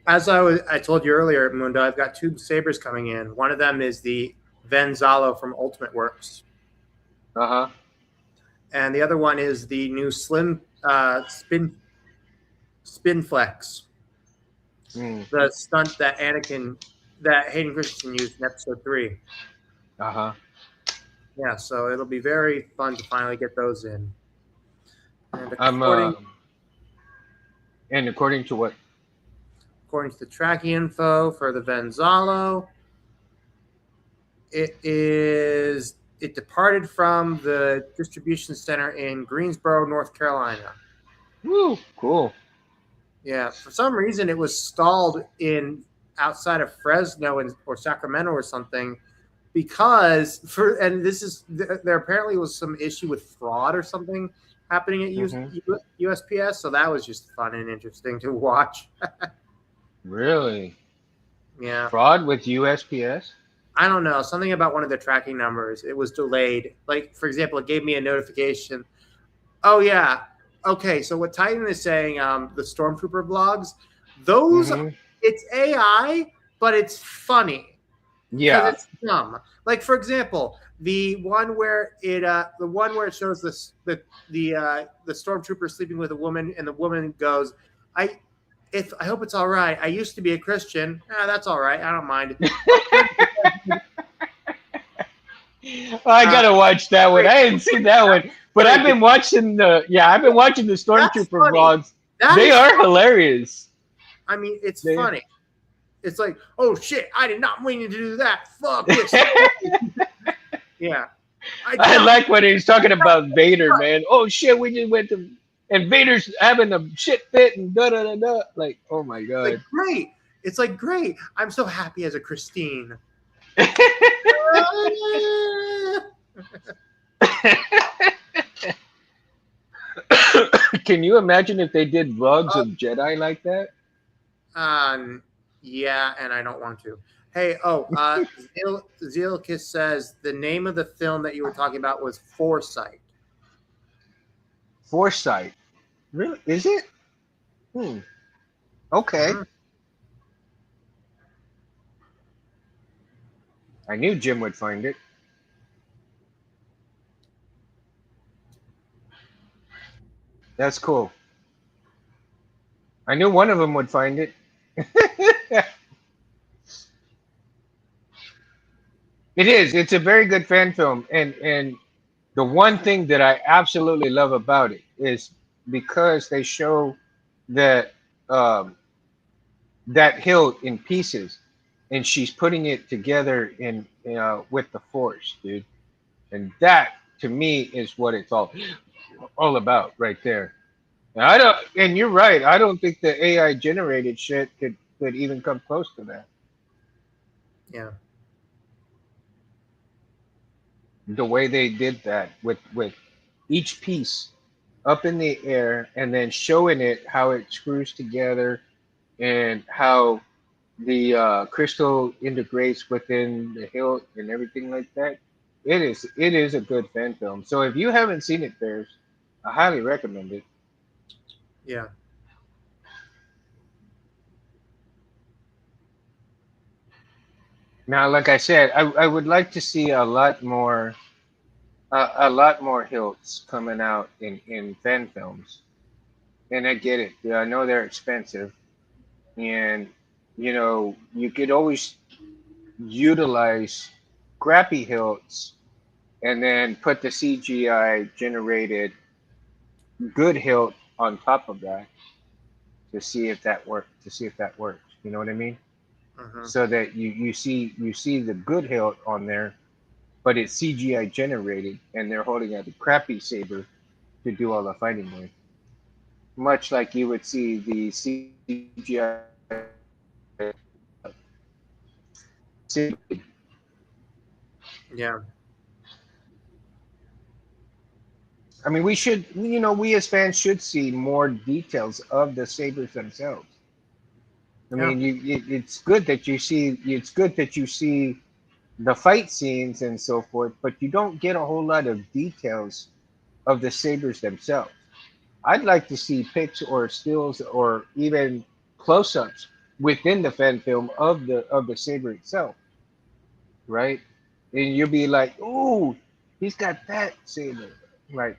as I told you earlier, Mundo, I've got two sabers coming in. One of them is the Venzalo from Ultimate Works, Uh huh. and the other one is the new Slim Spin Flex, Mm. the stunt that Hayden Christensen used in episode 3. Uh huh. Yeah, so it'll be very fun to finally get those in. And I'm and according to what? according to the tracking info for the Venzalo, it departed from the distribution center in Greensboro, North Carolina. Woo, cool. Yeah, for some reason it was stalled in outside of Fresno or Sacramento or something because there apparently was some issue with fraud or something happening at USPS, so that was just fun and interesting to watch. Really? Yeah. Fraud with USPS? I don't know, something about one of the tracking numbers. It was delayed. Like, for example, it gave me a notification. Oh, yeah. Okay, so what Titan is saying, the Stormtrooper vlogs, those, Mm-hmm. it's AI, but it's funny because Yeah. it's dumb. Like, for example, the one where it shows the Stormtrooper sleeping with a woman, and the woman goes, I hope it's all right. I used to be a Christian. That's all right. I don't mind. I gotta watch that one. I hadn't seen that one, but Very I've been watching the That's Stormtrooper funny. vlogs. That They is, are hilarious. I mean, it's They, funny. It's like, oh shit, I did not mean to do that. Fuck this. Yeah. I like when he's talking about Vader, man. Oh shit, we just went to and Vader's having a shit fit and da da da da. Like, oh my god. Great. It's like great. I'm so happy as a Christine. Can you imagine if they did vlogs of Jedi like that? Yeah, and I don't want to. Hey, Zealkis says the name of the film that you were talking about was Foresight. Foresight. Really? Is it? Hmm. Okay. Hmm. I knew Jim would find it. That's cool. I knew one of them would find it. It is. It's a very good fan film, and the one thing that I absolutely love about it is because they show that um, that hilt in pieces, and she's putting it together in with the force, dude. And that to me is what it's all about right there. And I don't. And you're right. I don't think the AI generated shit could even come close to that. Yeah. The way they did that with each piece up in the air and then showing it how it screws together and how the crystal integrates within the hilt and everything like that. It is a good fan film. So if you haven't seen it, Bears, I highly recommend it. Yeah. Now, like I said, I would like to see a lot more hilts coming out in fan films. And I get it. Yeah, I know they're expensive, and you could always utilize crappy hilts and then put the CGI generated good hilt on top of that to see if that works. To see if that works. You know what I mean? Hmm. So that you see the good hilt on there, but it's CGI generated, and they're holding out a crappy saber to do all the fighting with. Much like you would see the CGI Yeah. I mean, we as fans should see more details of the sabers themselves. I Yeah. mean, it's good that you see the fight scenes and so forth, but you don't get a whole lot of details of the sabers themselves. I'd like to see pics or stills or even close-ups within the fan film of the saber itself, right? And you'll be like, "Ooh, he's got that saber," like,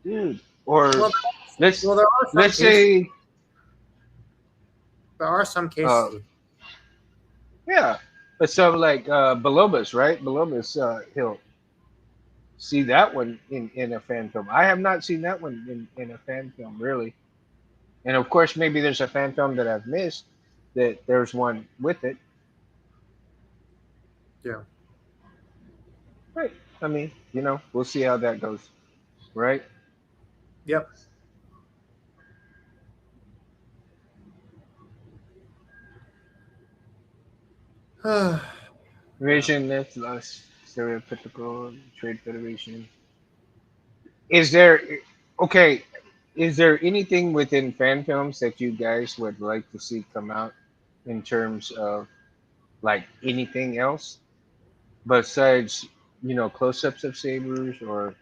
dude. Or Well, let's well, there are some let's cases. say, There are some uh, cases. yeah, but some like Balobas, right? Balobas, he'll see that one in a fan film. I have not seen that one in a fan film, really. And of course, maybe there's a fan film that I've missed that there's one with it. Yeah. Right. I mean, we'll see how that goes, right? Yep. Yeah. Vision, that's last stereotypical trade federation. Is there okay? Is there anything within fan films that you guys would like to see come out in terms of like anything else besides close-ups of sabers, or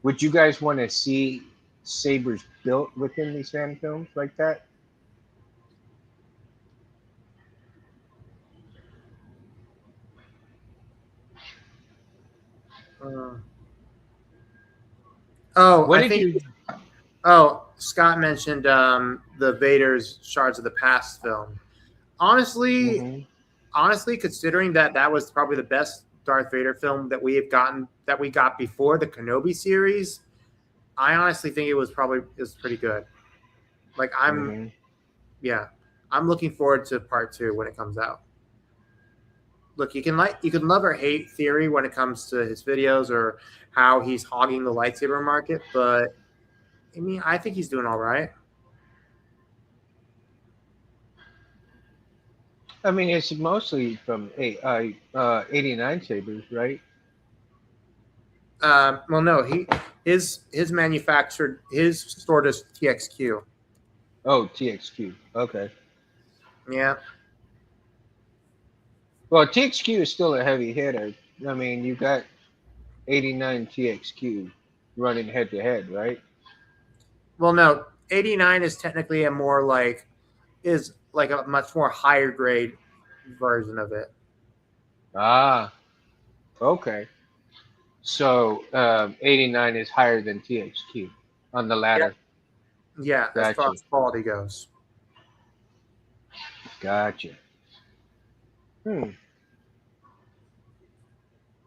would you guys want to see sabers built within these fan films like that? Uh, oh, What I did think. you? Oh, Scott mentioned the Vader's Shards of the Past film. Honestly, Hmm. honestly, considering that that was probably the best Darth Vader film that we got before the Kenobi series, I honestly think it was pretty good. Like Hmm. yeah, I'm looking forward to part two when it comes out. Look, you can love or hate theory when it comes to his videos or how he's hogging the lightsaber market, but I mean, I think he's doing all right. I mean, it's mostly from 89 sabers, right? Well, no, his manufactured his stored as TXQ. Oh, TXQ. Okay. Yeah, Well, TXQ is still a heavy hitter. I mean, you got 89 TXQ running head to head, right? Well, no, 89 is technically a more like is like a much more higher grade version of it. Ah, okay. So 89 is higher than TXQ on the Yeah, ladder. yeah, as far Gotcha. as quality goes. Gotcha. Hmm.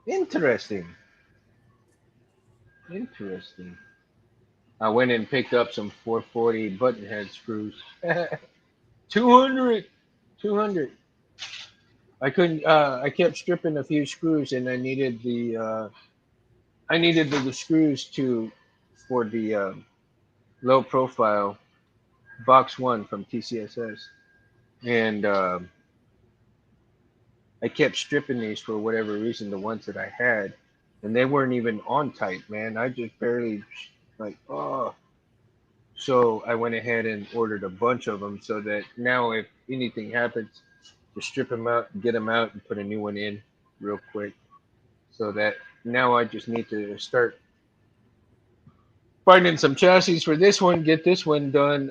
Interesting. Interesting. I went and picked up some 440 button head screws. 200. 200. I couldn't. I kept stripping a few screws, and I needed the. I needed the screws to for the low profile box one from TCSS, and I kept stripping these for whatever reason, the ones that I had, and they weren't even on tight, man. I just barely like, oh. So I went ahead and ordered a bunch of them so that now if anything happens, to strip them out, get them out, and put a new one in real quick. So that now I just need to start finding some chassis for this one, get this one done,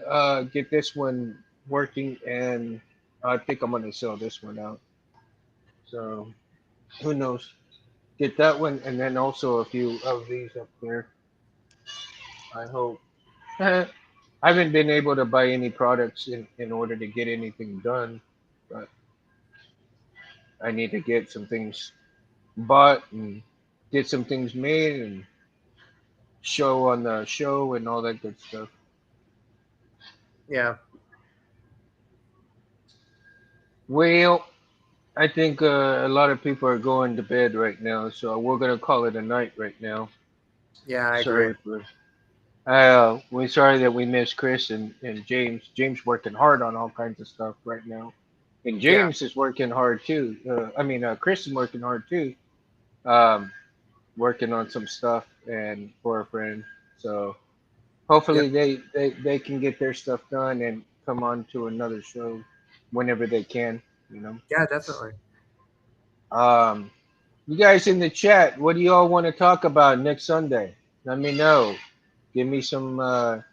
get this one working, and I think I'm gonna sell this one out. So who knows? Get that one, and then also a few of these up there. I hope. I haven't been able to buy any products in order to get anything done, but I need to get some things bought and get some things made and show on the show and all that good stuff. Yeah, Well, I think a lot of people are going to bed right now, so we're gonna call it a night right now. yeah, I agree. Sorry for we're sorry that we missed Chris and James. James working hard on all kinds of stuff right now, and Yeah, James is working hard too. I mean, Chris is working hard too, um, working on some stuff and for a friend. So yeah, hopefully they can get their stuff done and come on to another show whenever they can. You know. yeah, definitely. Um, you guys in the chat, what do y'all want to talk about next Sunday? Let me know. Give me some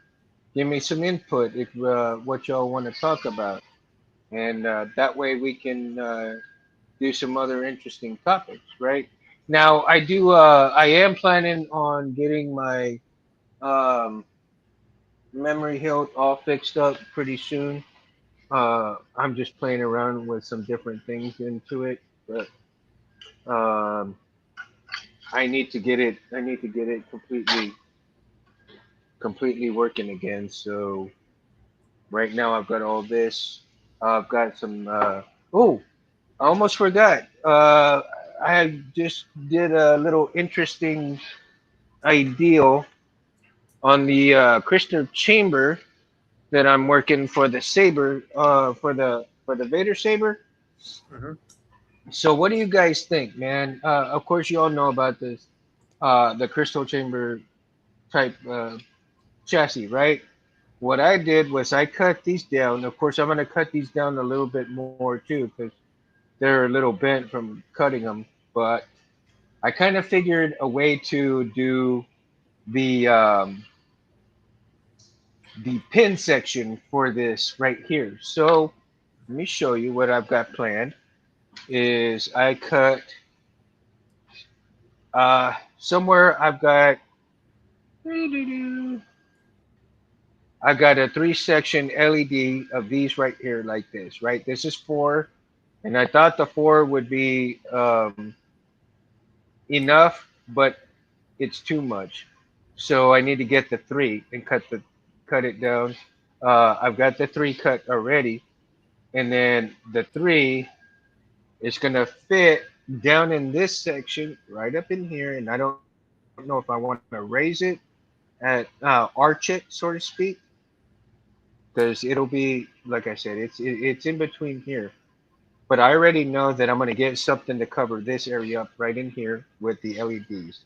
give me some input if what y'all want to talk about, and that way we can do some other interesting topics. Right now, I am planning on getting my um, memory hilt all fixed up pretty soon. I'm just playing around with some different things into it, but I need to get it. I need to get it completely working again. So right now I've got all this. I've got some. Oh, I almost forgot. I just did a little interesting ideal on the crystal chamber that I'm working for the saber. For the Vader saber. Hmm. So what do you guys think, man? Of course, you all know about this. The crystal chamber type chassis, right? What I did was I cut these down. Of course, I'm going to cut these down a little bit more too because they're a little bent from cutting them. But I kind of figured a way to do the um, the pin section for this right here. So let me show you what I've got planned. Is I cut somewhere I've got a three section LED of these right here like this, right? This is four, and I thought the four would be enough, but it's too much. So I need to get the three and cut it down. I've got the three cut already, and then the three is gonna fit down in this section right up in here, and I don't know if I want to raise it at arch it, so to speak, because it'll be like I said, it's in between here. But I already know that I'm going to get something to cover this area up right in here with the LEDs,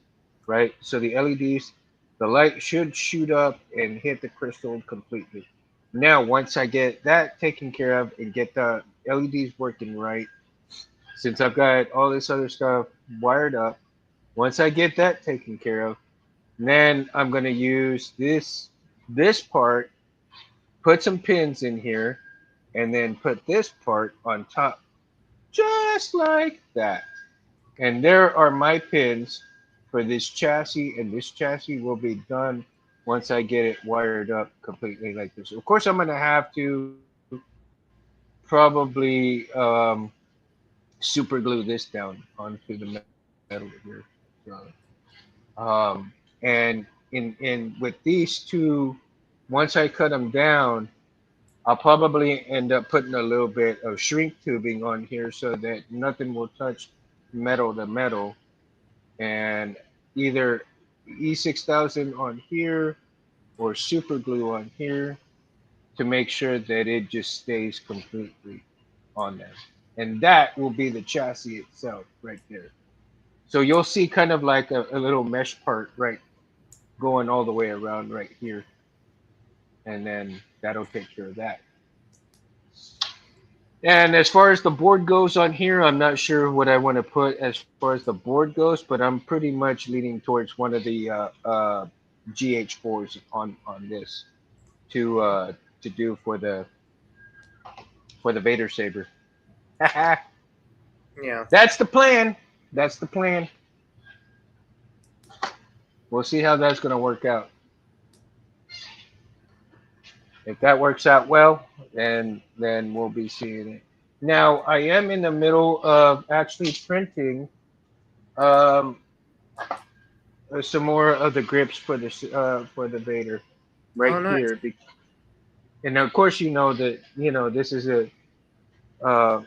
right? So the LEDs, the light should shoot up and hit the crystal completely. Now, once I get that taken care of and get the LEDs working right, since I've got all this other stuff wired up, once I get that taken care of, then I'm gonna use this part, put some pins in here, and then put this part on top, just like that. And there are my pins for this chassis, and this chassis will be done once I get it wired up completely like this. Of course, I'm gonna have to probably super glue this down onto the metal here. So, and in with these two, once I cut them down, I'll probably end up putting a little bit of shrink tubing on here so that nothing will touch metal to metal, and either E6000 on here or super glue on here to make sure that it just stays completely on there. And that will be the chassis itself right there. So you'll see kind of like a little mesh part right going all the way around right here. And then that'll take care of that. And as far as the board goes on here, I'm not sure what I want to put as far as the board goes, but I'm pretty much leaning towards one of the GH4s on this to do for the Vader saber. Yeah. That's the plan. That's the plan. We'll see how that's going to work out. If that works out well, then we'll be seeing it. Now I am in the middle of actually printing um, some more of the grips for the Vader Oh, right nice. here. And of course, that this is a uh,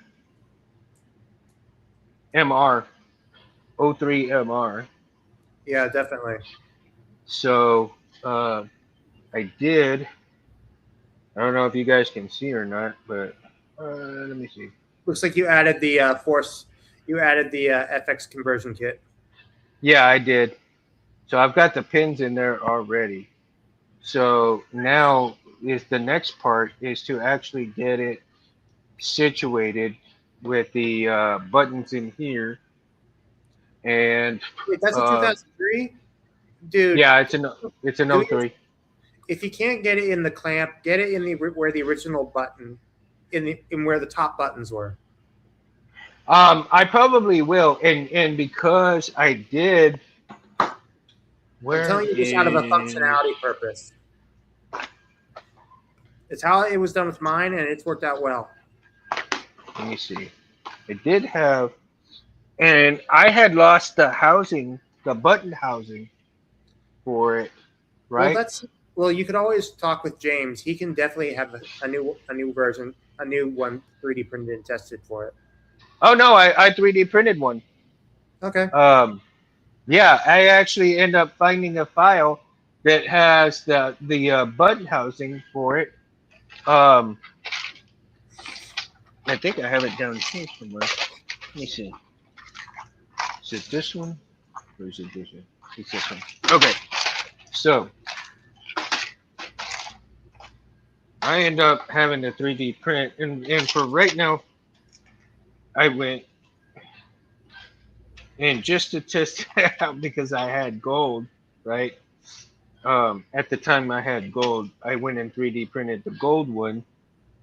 MR 03 MR. Yeah, definitely. So I did. I don't know if you guys can see or not, but let me see. Looks like you added the force. You added the FX conversion kit. Yeah, I did. So I've got the pins in there already. So now is the next part is to actually get it situated with the buttons in here, and Wait, that's a uh, 2003, dude. yeah, it's an Do O you, three. if you can't get it in the clamp, get it in the where the original button in where the top buttons were. I probably will, and because I did, I'm where telling you this out of a is? functionality purpose. It's how it was done with mine, and it's worked out well. Let me see. It did have, and I had lost the housing, the button housing for it, Well, right? you could always talk with James. He can definitely have a new version, a new one 3D printed and tested for it. Oh no, I 3D printed one. Okay. Um, yeah, I actually end up finding a file that has the button housing for it. Um, I think I have it down here somewhere. Let me see. Is it this one or is it this one? It's this one. Okay, so I end up having a 3D print, and for right now, I went and just to test it out because I had gold, right? At the time I had gold, I went and 3D printed the gold one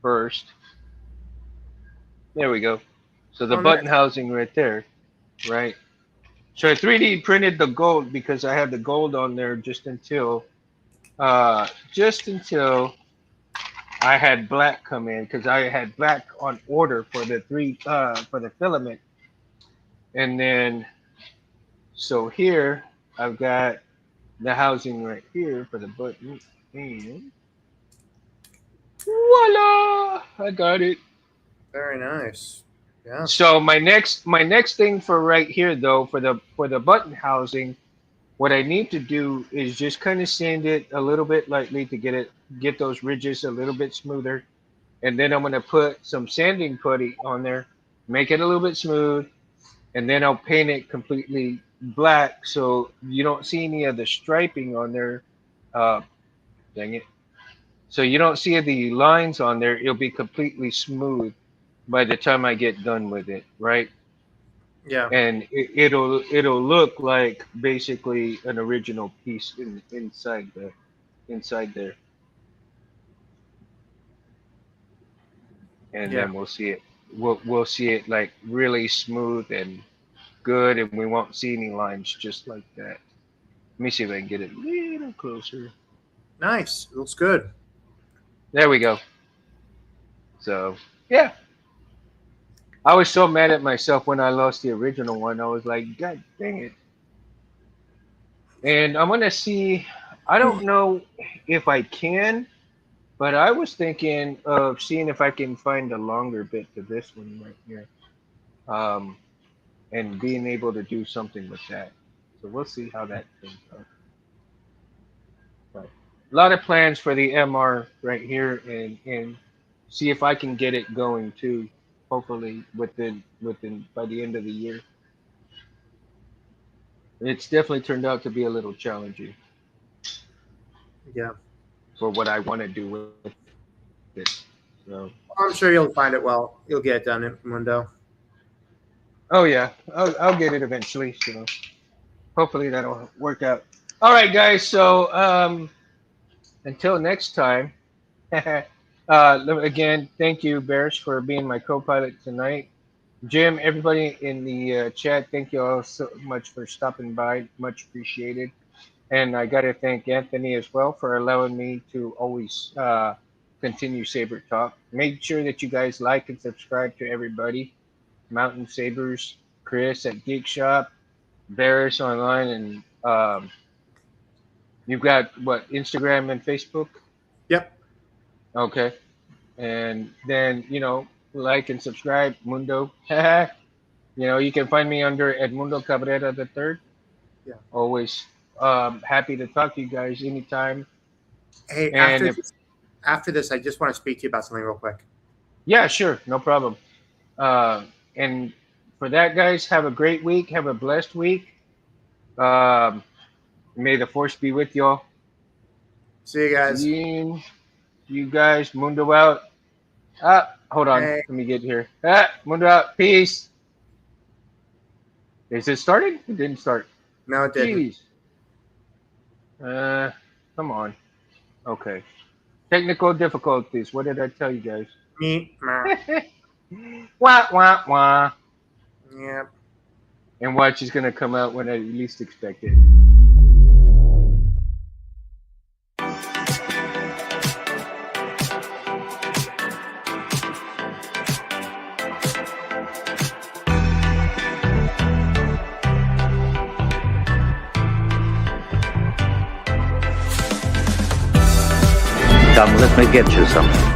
first. There we go. So the Oh, button nice. housing right there, right? So I 3D printed the gold because I had the gold on there just until I had black come in because I had black on order for the for the filament. And then so here I've got the housing right here for the button, and voila, I got it. Very nice. Yeah. So my next thing for right here though for the button housing, what I need to do is just kind of sand it a little bit lightly to get those ridges a little bit smoother, and then I'm gonna put some sanding putty on there, make it a little bit smooth, and then I'll paint it completely black so you don't see any of the striping on there. Uh, dang it. So you don't see the lines on there. It'll be completely smooth by the time I get done with it, right? Yeah. and it'll look like basically an original piece inside there, and Yeah. then we'll see it like really smooth and good, and we won't see any lines just like that. Let me see if I can get it a little closer. Nice. Looks good. There we go. So yeah, I was so mad at myself when I lost the original one. I was like, God dang it. And I'm gonna see. I don't know if I can, but I was thinking of seeing if I can find a longer bit to this one right here, um, and being able to do something with that. So we'll see how that turns out. But a lot of plans for the MR right here, and see if I can get it going too. Hopefully within by the end of the year. It's definitely turned out to be a little challenging Yeah. for what I want to do with it. So, I'm sure you'll find it well. You'll get it done in Mundo. oh yeah, I'll get it eventually. So hopefully that'll work out. All right, guys. So until next time. Again, thank you, Bears, for being my co-pilot tonight. Jim, everybody in the chat, thank you all so much for stopping by. Much appreciated. And I got to thank Anthony as well for allowing me to always continue Saber Talk. Make sure that you guys like and subscribe to everybody. Mountain Sabers, Chris at Geek Shop, Bears Online, and you've got what, Instagram and Facebook? Yep. Okay. And then, like and subscribe, Mundo. You can find me under Edmundo Cabrera the third. Yeah. Always happy to talk to you guys anytime. Hey, And if, after this, I just want to speak to you about something real quick. yeah, sure, no problem. And for that, guys, have a great week. Have a blessed week. Um, may the force be with y'all. See you guys. See you guys. Mundo out. Hold on. Hey. Let me get here. Mundo out. Peace. Is it started? It didn't start. No, it didn't. Jeez. Come on. Okay. Technical difficulties. What did I tell you guys? Me. Wah, wah, wah. Yeah. And watch is going to come out when I least expect it. Come, let me get you something.